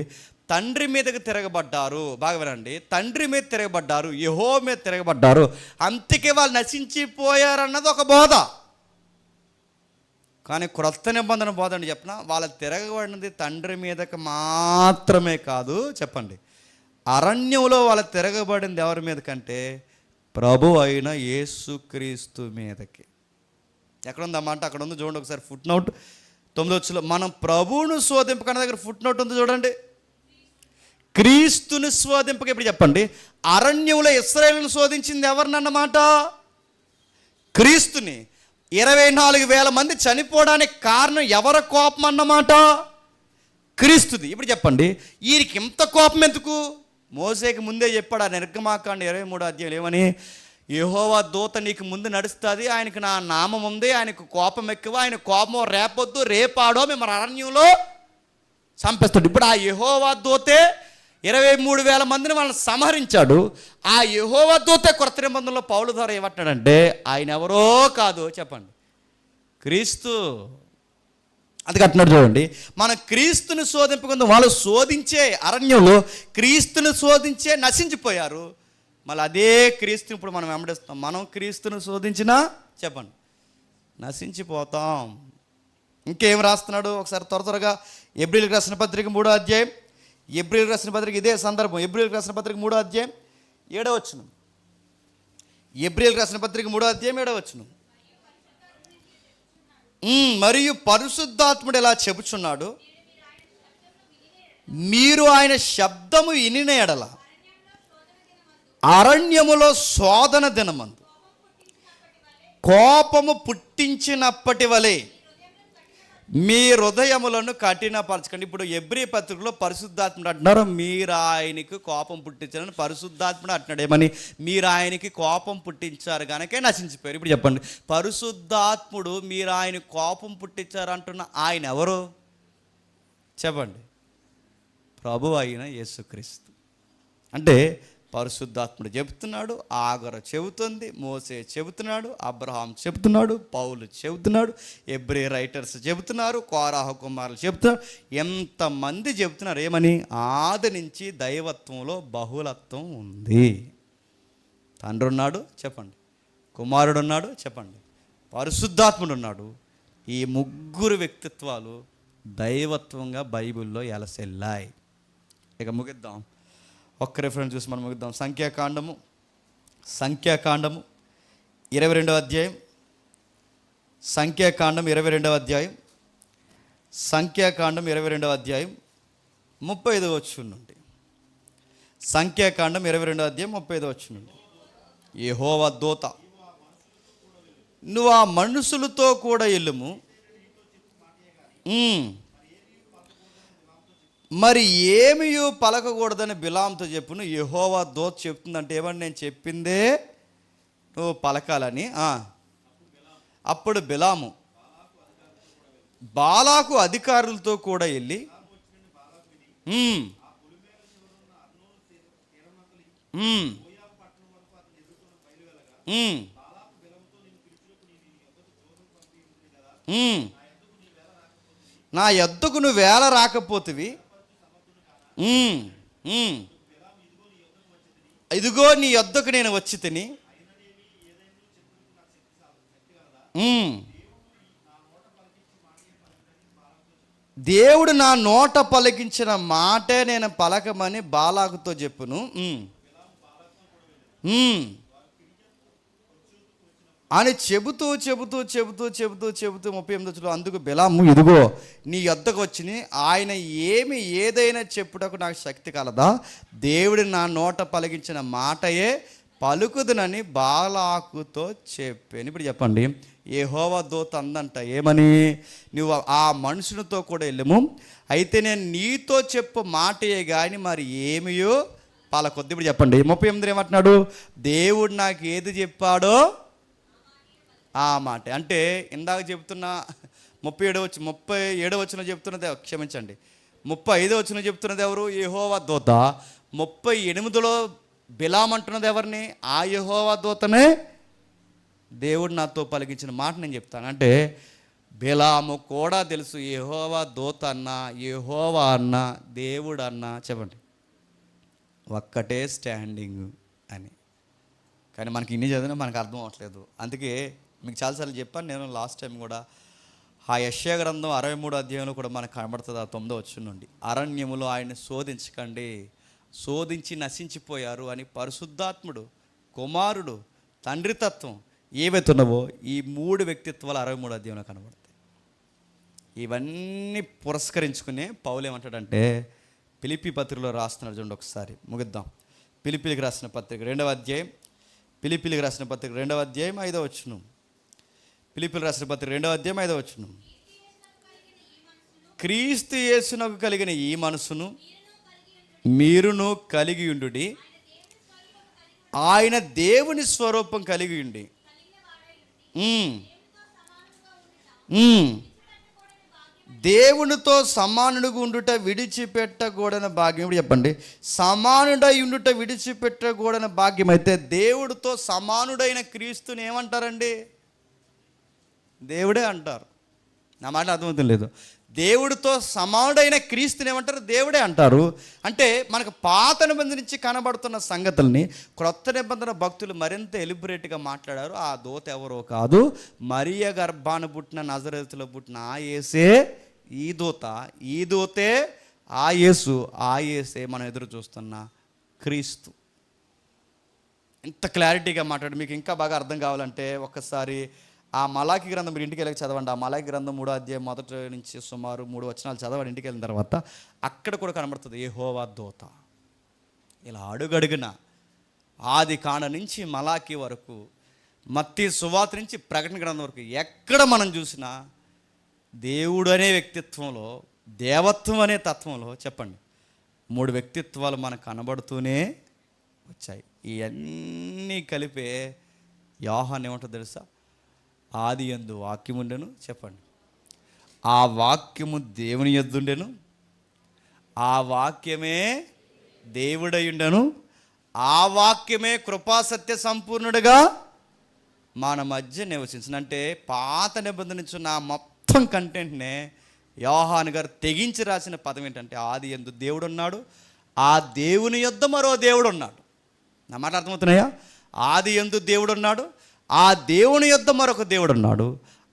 తండ్రి మీదకి తిరగబడ్డారు. బాగా వినండి, తండ్రి మీద తిరగబడ్డారు, యెహోవా మీద తిరగబడ్డారు, అందుకే వాళ్ళు నశించిపోయారన్నది ఒక బోధ. కానీ క్రొత్త నిబంధన బోధ అని చెప్పిన వాళ్ళ తిరగబడినది తండ్రి మీదకి మాత్రమే కాదు. చెప్పండి, అరణ్యంలో వాళ్ళ తిరగబడింది ఎవరి మీద కంటే ప్రభు అయిన యేసుక్రీస్తు మీదకి. ఎక్కడుందన్నమాట? అక్కడ ఉంది చూడండి ఒకసారి. ఫుట్ నోట్ 9వ వచనంలో మనం ప్రభువును శోధింపకన్న దగ్గర ఫుట్ నోట్ ఉంది చూడండి. క్రీస్తుని శోధింపక. ఇప్పుడు చెప్పండి, అరణ్యంలో ఇశ్రాయేలును శోధించింది ఎవరినన్నమాట? క్రీస్తుని. 24,000 మంది చనిపోవడానికి కారణం ఎవరి కోపం అన్నమాట? క్రీస్తుది. ఇప్పుడు చెప్పండి, వీరికి ఇంత కోపం ఎందుకు? మోసేకి ముందే చెప్పాడు ఆ నిర్గమాకాండ 23వ అధ్యాయం ఏమని? యెహోవా దూత నీకు ముందు నడుస్తుంది, ఆయనకు నా నామం ఉంది, ఆయనకు కోపం ఎక్కువ, ఆయన కోపం రేపొద్దు రేపాడో మేము అరణ్యంలో చంపేస్తాడు. ఇప్పుడు ఆ యెహోవా దూతే 23,000 మందిని వాళ్ళని సంహరించాడు. ఆ యెహోవా దూత కొత్త నిబంధనలో పౌలు ద్వారా ఏమంటాడంటే ఆయన ఎవరో కాదు, చెప్పండి, క్రీస్తు. అందుకే అంటున్నాడు చూడండి, మన క్రీస్తుని శోధింపకుండా వాళ్ళు శోధించే అరణ్యంలో క్రీస్తుని శోధించే నశించిపోయారు. మళ్ళీ అదే క్రీస్తుని ఇప్పుడు మనం వెంబడిస్తాం. మనం క్రీస్తుని శోధించినా, చెప్పండి, నశించిపోతాం. ఇంకేం రాస్తున్నాడు ఒకసారి త్వరగా ఎబ్రీయులకు రాసిన పత్రిక 3వ అధ్యాయం. ఎబ్రీయులకు రాసిన పత్రిక ఇదే సందర్భం. ఎబ్రీయులకు రాసిన పత్రిక 3వ అధ్యాయం 7వ వచనం. ఎబ్రీయులకు రాసిన పత్రిక 3వ అధ్యాయం 7వ వచనం. మరియు పరిశుద్ధాత్ముడు ఎలా చెబుచున్నాడు, మీరు ఆయన శబ్దము వినిన ఎడల అరణ్యములో శోధన దినమందు కోపము పుట్టించినప్పటి వలె మీ హృదయములను కఠినపరచకండి. ఇప్పుడు ఎబ్రీ పత్రికలో పరిశుద్ధాత్ముడు అంటున్నారు, మీరు ఆయనకి కోపం పుట్టించారని పరిశుద్ధాత్ముడు అంటున్నాడు. ఏమని? మీరు ఆయనకి కోపం పుట్టించారు కనుకే నశించిపోయారు. ఇప్పుడు చెప్పండి, పరిశుద్ధాత్ముడు మీరు ఆయన కోపం పుట్టించారు అంటున్న ఆయన ఎవరు? చెప్పండి, ప్రభు అయిన యేసుక్రీస్తు. అంటే పరిశుద్ధాత్ముడు చెబుతున్నాడు, ఆగర చెబుతుంది, మోసే చెబుతున్నాడు, అబ్రహాం చెబుతున్నాడు, పౌలు చెబుతున్నాడు, ఎబ్రీ రైటర్స్ చెబుతున్నారు, కోరాహ కుమారులు చెబుతున్నారు, ఎంతమంది చెబుతున్నారు. ఏమని? ఆది నుంచి దైవత్వంలో బహుళత్వం ఉంది. తండ్రి ఉన్నాడు, చెప్పండి, కుమారుడు ఉన్నాడు, చెప్పండి, పరిశుద్ధాత్ముడు ఉన్నాడు. ఈ ముగ్గురు వ్యక్తిత్వాలు దైవత్వంగా బైబిల్లో ఎలసెల్లాయి. ఇక ముగిద్దాం, ఒక్క రిఫరెన్స్ చూసి మనం ముగిద్దాం. సంఖ్యాకాండము 22వ అధ్యాయం. సంఖ్యాకాండం 22వ అధ్యాయం. సంఖ్యాకాండం 22వ అధ్యాయం 35వ వచనం నుండి. సంఖ్యాకాండం 22వ అధ్యాయం 35వ వచనం నుండి. యెహోవా దూత, నువ్వు ఆ మనుషులతో కూడా వెళ్ళుము, మరి ఏమియూ పలకకూడదని బిలాంతో చెప్పును. యెహోవా దూత చెప్తుందంటే ఏమని? నేను చెప్పిందే నువ్వు పలకాలని. అప్పుడు బిలాము బాలాకు అధికారులతో కూడా వెళ్ళి నా యొద్దకు నువ్వు వేళ రాకపోతివి, ఇదిగో నీ యొద్దకు నేను వచ్చి తిని, దేవుడు నా నోట పలికించిన మాటే నేను పలకమని బాలాకుతో చెప్పును అని చెబుతూ 38 అందుకు బిలాము, ఇదిగో నీ యొద్దకు వచ్చింది, ఆయన ఏదైనా చెప్పుటకు నాకు శక్తి కలదా? దేవుడు నా నోట పలికించిన మాటయే పలుకుదునని బాలాకుతో చెప్పాను. ఇప్పుడు చెప్పండి, యెహోవా దూత అందంట ఏమని? నువ్వు ఆ మనుషునితో కూడా వెళ్ళము, అయితే నేను నీతో చెప్పు మాటయే కానీ మరి ఏమియో పలకొద్దు. ఇప్పుడు చెప్పండి, 38 ఏమంటున్నాడు? దేవుడు నాకు ఏది చెప్పాడో ఆ మాట. అంటే ఇందాక చెప్తున్న 37వ వచనం చెప్తున్నది, క్షమించండి, 35వ వచనం చెప్తున్నది ఎవరు? యెహోవా దూత. 38లో బిలాం అంటున్నది ఎవరిని? ఆ యెహోవా దూతనే. దేవుడు నాతో పలికించిన మాట నేను చెప్తాను అంటే బిలాము కూడా తెలుసు యెహోవా దూత అన్నా, యెహోవా అన్నా, దేవుడు అన్నా, చెప్పండి, ఒక్కటే స్టాండింగ్ అని. కానీ మనకి ఇన్ని చదివినా మనకు అర్థం అవ్వట్లేదు. అందుకే మీకు చాలాసార్లు చెప్పాను నేను, లాస్ట్ టైం కూడా. ఆ యెషయా గ్రంథం 63వ అధ్యాయంలో కూడా మనకు కనబడుతుంది. ఆ 9వ వచనం నుండి, అరణ్యములో ఆయన్ని శోధించకండి, శోధించి నశించిపోయారు అని పరిశుద్ధాత్ముడు, కుమారుడు, తండ్రితత్వం ఏవైతున్నావో ఈ 3 వ్యక్తిత్వాలు 63వ అధ్యాయంలో కనబడతాయి. ఇవన్నీ పురస్కరించుకునే పౌలు ఏమంటాడంటే ఫిలిప్పీ పత్రికలో రాస్తున్నాడు. చూడండి ఒకసారి ముగిద్దాం. ఫిలిప్పీలకు రాసిన పత్రిక 2వ అధ్యాయం. ఫిలిప్పీలకు రాసిన పత్రిక 2వ అధ్యాయం 5వ వచనం. ఫిలిప్పీలకు రాసిన పత్రిక 2వ అధ్యాయం 5వ వచనం. క్రీస్తు యేసునకు కలిగిన ఈ మనసును మీరును కలిగి ఉండుడి, ఆయన దేవుని స్వరూపం కలిగి ఉండి దేవునితో సమానుడిగా ఉండుట విడిచిపెట్టకూడని భాగ్యం. ఇప్పుడు చెప్పండి, సమానుడై ఉండుట విడిచిపెట్టకూడని భాగ్యం అయితే దేవుడితో సమానుడైన క్రీస్తుని ఏమంటారండి? దేవుడే అంటారు. నా మాట అర్థమవుతుంది లేదు? దేవుడితో సమానుడైన క్రీస్తుని ఏమంటారు? దేవుడే అంటారు. అంటే మనకు పాత నిబంధన నుంచి కనబడుతున్న సంగతుల్ని క్రొత్త నిబంధన భక్తులు మరింత ఎలిబరేట్గా మాట్లాడారు. ఆ దూత ఎవరో కాదు, మరియ గర్భాన పుట్టిన నజరేతులో పుట్టిన ఆ యేసే ఈ దూత. ఈ దూతే ఆ యేసు, ఆ యేసే మనం ఎదురు చూస్తున్న క్రీస్తు. ఇంత క్లారిటీగా మాట్లాడు. మీకు ఇంకా బాగా అర్థం కావాలంటే ఒక్కసారి ఆ మలాకి గ్రంథం మీరు ఇంటికి వెళ్ళి చదవండి. ఆ మలాకి గ్రంథం 3వ అధ్యాయం మొదటి నుంచి సుమారు 3 వచనాలు చదవండి ఇంటికి వెళ్ళిన తర్వాత. అక్కడ కూడా కనబడుతుంది యెహోవా దూత. ఇలా అడుగడుగున ఆది కాండ నుంచి మలాకి వరకు, మత్తయి సువార్త నుంచి ప్రకటన గ్రంథం వరకు ఎక్కడ మనం చూసినా దేవుడు అనే వ్యక్తిత్వంలో, దేవత్వం అనే తత్వంలో చెప్పండి 3 వ్యక్తిత్వాలు మనకు కనబడుతూనే వచ్చాయి. ఇవన్నీ కలిపే యోహాను ఏమంటుందో తెలుసా? ఆది యందు వాక్యం ఉండెను, చెప్పండి, ఆ వాక్యము దేవుని యొద్ద ఉండెను, ఆ వాక్యమే దేవుడై ఉండెను, ఆ వాక్యమే కృపాసత్య సంపూర్ణుడిగా మన మధ్య నివసించిన. అంటే పాత నిబంధన నుంచి ఉన్న మొత్తం కంటెంట్నే యోహాను గారు తెగించి రాసిన పదం ఏంటంటే ఆది యందు దేవుడు ఉన్నాడు, ఆ దేవుని యొద్ద మరో దేవుడు ఉన్నాడు. నా మాట అర్థమవుతున్నాయా? ఆది యందు దేవుడు ఉన్నాడు, ఆ దేవుని యొద్ద మరొక దేవుడు ఉన్నాడు,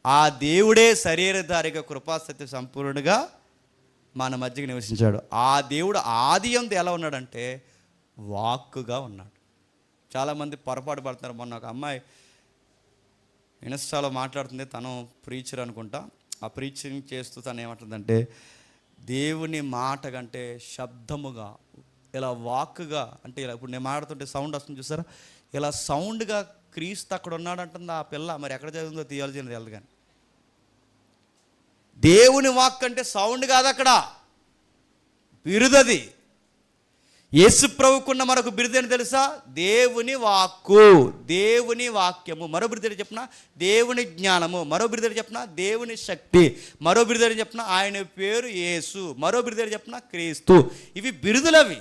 ఆ దేవుడే శరీరధారిగా కృపాసత్య సంపూర్ణుడిగా మన మధ్యకి నివసించాడు. ఆ దేవుడు ఆది యందు ఎలా ఉన్నాడంటే వాక్కుగా ఉన్నాడు. చాలామంది పొరపాటు పడుతున్నారు. మొన్న ఒక అమ్మాయి ఇన్స్టాలో మాట్లాడుతుంది, తను ప్రీచర్ అనుకుంటా. ఆ ప్రీచింగ్ చేస్తూ తను ఏమంటుందంటే దేవుని మాట కంటే శబ్దముగా, ఇలా వాక్కుగా, అంటే ఇలా ఇప్పుడు నేను మాట్లాడుతుంటే సౌండ్ వస్తుంది చూసారా, ఇలా సౌండ్గా క్రీస్తు అక్కడ ఉన్నాడు అంటుంది ఆ పిల్ల. మరి ఎక్కడ చదివిందో థియాలజీ అనేది తెలియదు కానీ దేవుని వాక్ అంటే సౌండ్ కాదు, అక్కడ బిరుదది. యేసు ప్రభుకున్న మరొక బిరుదు అని తెలుసా? దేవుని వాక్కు, దేవుని వాక్యము. మరో బిరుదు చెప్పిన దేవుని జ్ఞానము, మరో బిరుదు చెప్పిన దేవుని శక్తి, మరో బిరుదు చెప్పిన ఆయన పేరు యేసు, మరో బిరుదు చెప్పిన క్రీస్తు. ఇవి బిరుదులవి.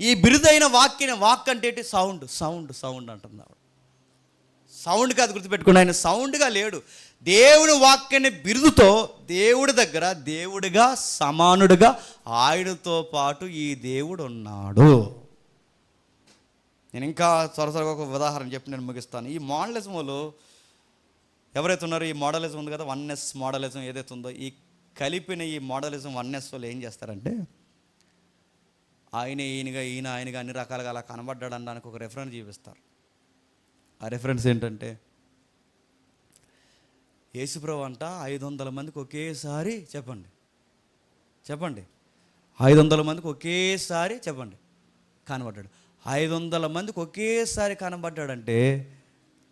ఈ బిరుదైన వాక్ అంటే ఏంటి? సౌండ్ సౌండ్ సౌండ్ అంటుంది ఆవిడ. సౌండ్ కాదు, గుర్తుపెట్టుకోండి, ఆయన సౌండ్గా లేడు. దేవుని వాక్యాన్ని బిరుదుతో దేవుడి దగ్గర దేవుడిగా సమానుడిగా ఆయనతో పాటు ఈ దేవుడు ఉన్నాడు. నేను ఇంకా త్వరగా ఒక ఉదాహరణ చెప్పి నేను ముగిస్తాను. ఈ మోడలిజంలో ఎవరైతే ఉన్నారో, ఈ మోడలిజం ఉంది కదా, వన్నెస్ మోడలిజం ఏదైతే ఉందో, ఈ కలిపిన ఈ మోడలిజం వన్నెస్ వాళ్ళు ఏం చేస్తారంటే ఆయన ఈయనగా, ఈయన ఆయనగా అన్ని రకాలుగా అలా కనబడ్డాడు అనడానికి ఒక రెఫరెన్స్ చూపిస్తారు. ఆ రెఫరెన్స్ ఏంటంటే యేసుప్రభు అంట 500 మందికి ఒకేసారి చెప్పండి 500 మందికి ఒకేసారి కనబడ్డాడు. 500 మందికి ఒకేసారి కనబడ్డాడంటే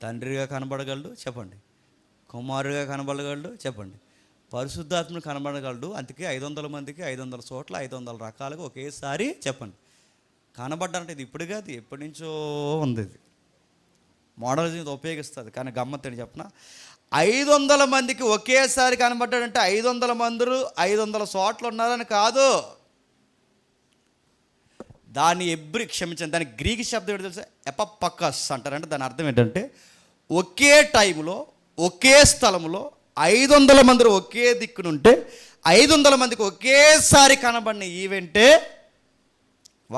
తండ్రిగా కనబడగలడు, చెప్పండి, కుమారుడిగా కనబడగలడు, చెప్పండి, పరిశుద్ధాత్మను కనబడగలడు. అందుకే 500 మందికి 500 చోట్ల 500 రకాలుగా ఒకేసారి కనబడ్డారంటే ఇది ఇప్పుడు కాదు, ఎప్పటి నుంచో ఉంది. ఇది మోడలిజం ఇది ఉపయోగిస్తుంది. కానీ గమ్మత్తని చెప్పిన 500 మందికి ఒకేసారి కనబడ్డాడంటే 500 మంది 500 చోట్ల ఉన్నారని కాదు. దాన్ని దాని గ్రీక్ శబ్దం ఏంటో తెలుసా? ఎపపక్కస్ అంటారంటే దాని అర్థం ఏంటంటే ఒకే టైంలో ఒకే స్థలంలో 500 మంది ఒకే దిక్కునుంటే 500 మందికి ఒకేసారి కనబడిన ఈవెంటే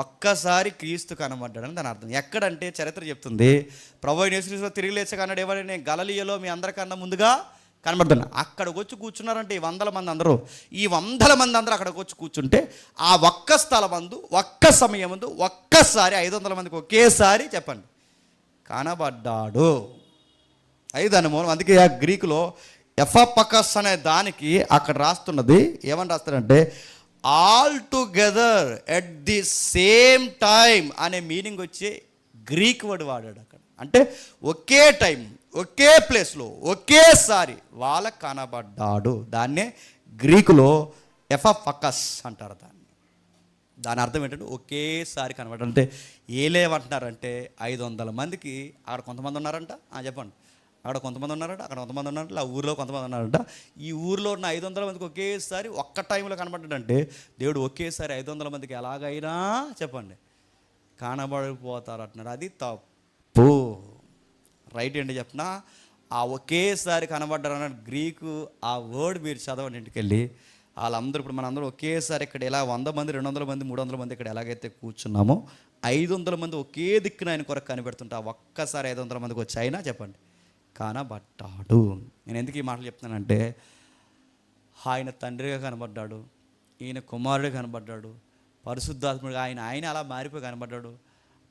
ఒక్కసారి క్రీస్తు కనబడ్డాడని దాని అర్థం. ఎక్కడంటే చరిత్ర చెప్తుంది, ప్రభువైన యేసుక్రీస్తు తిరిగి లేచాక అన్నాడు, ఎవరైనా గలిలయలో మీ అందరికన్నా ముందుగా కనబడుతున్నా. అక్కడికి వచ్చి కూర్చున్నారంటే ఈ 100 మంది అందరూ, ఈ 100 మంది అందరూ అక్కడికి వచ్చి కూర్చుంటే ఆ ఒక్క స్థలమందు ఒక్క సమయమందు ఒక్కసారి 500 మందికి ఒకేసారి కనబడ్డాడు. దాని మూలం. అందుకే ఆ గ్రీకులో ఎఫపకస్ అనే దానికి అక్కడ రాస్తున్నది ఏమని రాస్తారంటే all together at the same time అనే మీనింగ్ వచ్చి గ్రీక్ వర్డ్ వాడాడు అక్కడ. అంటే ఒకే టైం ఒకే ప్లేస్లో ఒకేసారి వాళ్ళకు కనబడ్డాడు. దాన్నే గ్రీకులో ఎఫపకస్ అంటారు. దాని అర్థం ఏంటంటే ఒకేసారి కనబడ్డాడు. అంటే ఏలేమంటున్నారంటే 500 మందికి అక్కడ కొంతమంది ఉన్నారంట చెప్పండి, అక్కడ కొంతమంది ఉన్నారట, అక్కడ కొంతమంది ఉన్నారట, ఆ ఊరిలో కొంతమంది ఉన్నారట. ఈ ఊరిలో ఉన్న 500 మందికి ఒకేసారి ఒక్క టైంలో కనబడ్డాడంటే దేవుడు ఒకేసారి 500 మందికి ఎలాగైనా చెప్పండి కనబడిపోతారు అంటున్నాడు. అది తప్పు. రైట్ ఏంటి చెప్పిన, ఆ ఒకేసారి కనబడ్డారు అన్నాడు గ్రీకు. ఆ వర్డ్ మీరు చదవండి ఇంటికి వెళ్ళి. వాళ్ళందరూ ఇప్పుడు మనందరూ ఒకేసారి ఇక్కడ ఎలా 100 మంది, 200 మంది, 300 మంది ఇక్కడ ఎలాగైతే కూర్చున్నామో 500 మంది ఒకే దిక్కున ఆయన కొరకు కనిపెడుతుంటే ఆ ఒక్కసారి 500 మందికి వచ్చి అయినా చెప్పండి కనబడ్డాడు. నేను ఎందుకు ఈ మాటలు చెప్తున్నానంటే, ఆయన తండ్రిగా కనబడ్డాడు, ఈయన కుమారుడిగా కనబడ్డాడు, పరిశుద్ధాత్ముడిగా ఆయన అలా మారిపోయి కనబడ్డాడు.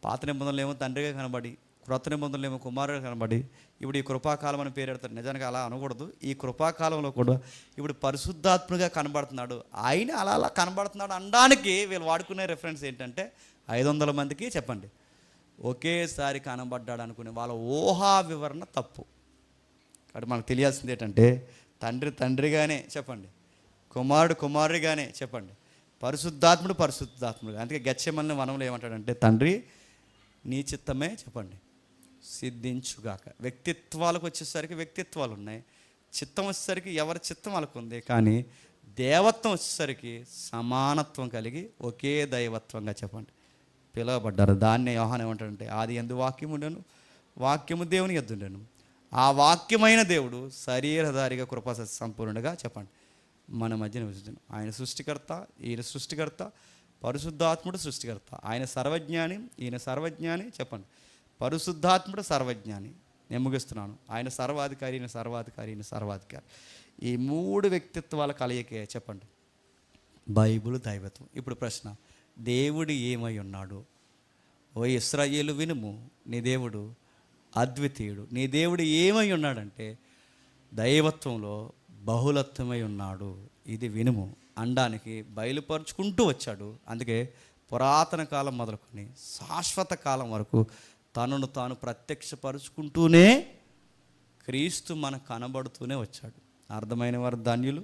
పాత నిబంధనలు ఏమో తండ్రిగా కనబడి, క్రొత్త నిబంధనలు ఏమో కుమారుడిగా కనబడి, ఇప్పుడు ఈ కృపాకాలం అని పేరు పెడతారు. నిజానికి అలా అనకూడదు. ఈ కృపాకాలంలో కూడా ఇప్పుడు పరిశుద్ధాత్ముడిగా కనబడుతున్నాడు. ఆయన అలా కనబడుతున్నాడు అనడానికి వీళ్ళు వాడుకునే రెఫరెన్స్ ఏంటంటే 500 మందికి చెప్పండి ఒకేసారి కనబడ్డాడు అనుకునే వాళ్ళ ఊహా వివరణ తప్పు. కాబట్టి మనకు తెలియాల్సింది ఏంటంటే, తండ్రి తండ్రిగానే చెప్పండి, కుమారుడు కుమారుడిగానే చెప్పండి, పరిశుద్ధాత్ముడు పరిశుద్ధాత్ముడుగా. అందుకే గెత్సేమనే వనంలో ఏమంటాడంటే, తండ్రి నీ చిత్తమే చెప్పండి సిద్ధించుగాక. వ్యక్తిత్వాలకు వచ్చేసరికి వ్యక్తిత్వాలు ఉన్నాయి, చిత్తం వచ్చేసరికి ఎవరి చిత్తం వాళ్ళకు ఉంది. కానీ దేవత్వం వచ్చేసరికి సమానత్వం కలిగి ఒకే దైవత్వంగా చెప్పండి పిలువబడ్డారు. దాన్నే యోహాను ఏమంటాడంటే, ఆది యందు వాక్యము ఉండెను, వాక్యము దేవుని యొద్ద ఉండెను, ఆ వాక్యమైన దేవుడు శరీరధారిగా కృపా సత్య సంపూర్ణుడుగా చెప్పండి మన మధ్య నివసించును. ఆయన సృష్టికర్త, ఈయన సృష్టికర్త, పరిశుద్ధాత్ముడు సృష్టికర్త. ఆయన సర్వజ్ఞాని, ఈయన సర్వజ్ఞాని చెప్పండి, పరిశుద్ధాత్ముడు సర్వజ్ఞాని. నేను ముగిస్తున్నాను. ఆయన సర్వాధికారి, ఈయన సర్వాధికారి, ఈయన సర్వాధికారి. ఈ 3 వ్యక్తిత్వాల కలయికే చెప్పండి బైబిల్ దైవత్వం. ఇప్పుడు ప్రశ్న, దేవుడు ఏమై ఉన్నాడు? ఓ ఇశ్రాయేలు వినుము, నీ దేవుడు అద్వితీయుడు. నీ దేవుడు ఏమై ఉన్నాడంటే దైవత్వంలో బహుళత్వమై ఉన్నాడు. ఇది వినుము అనడానికి బయలుపరుచుకుంటూ వచ్చాడు. అందుకే పురాతన కాలం మొదలుకొని శాశ్వత కాలం వరకు తనను తాను ప్రత్యక్షపరుచుకుంటూనే క్రీస్తు మనకు కనబడుతూనే వచ్చాడు. అర్థమైన వారు ధన్యులు.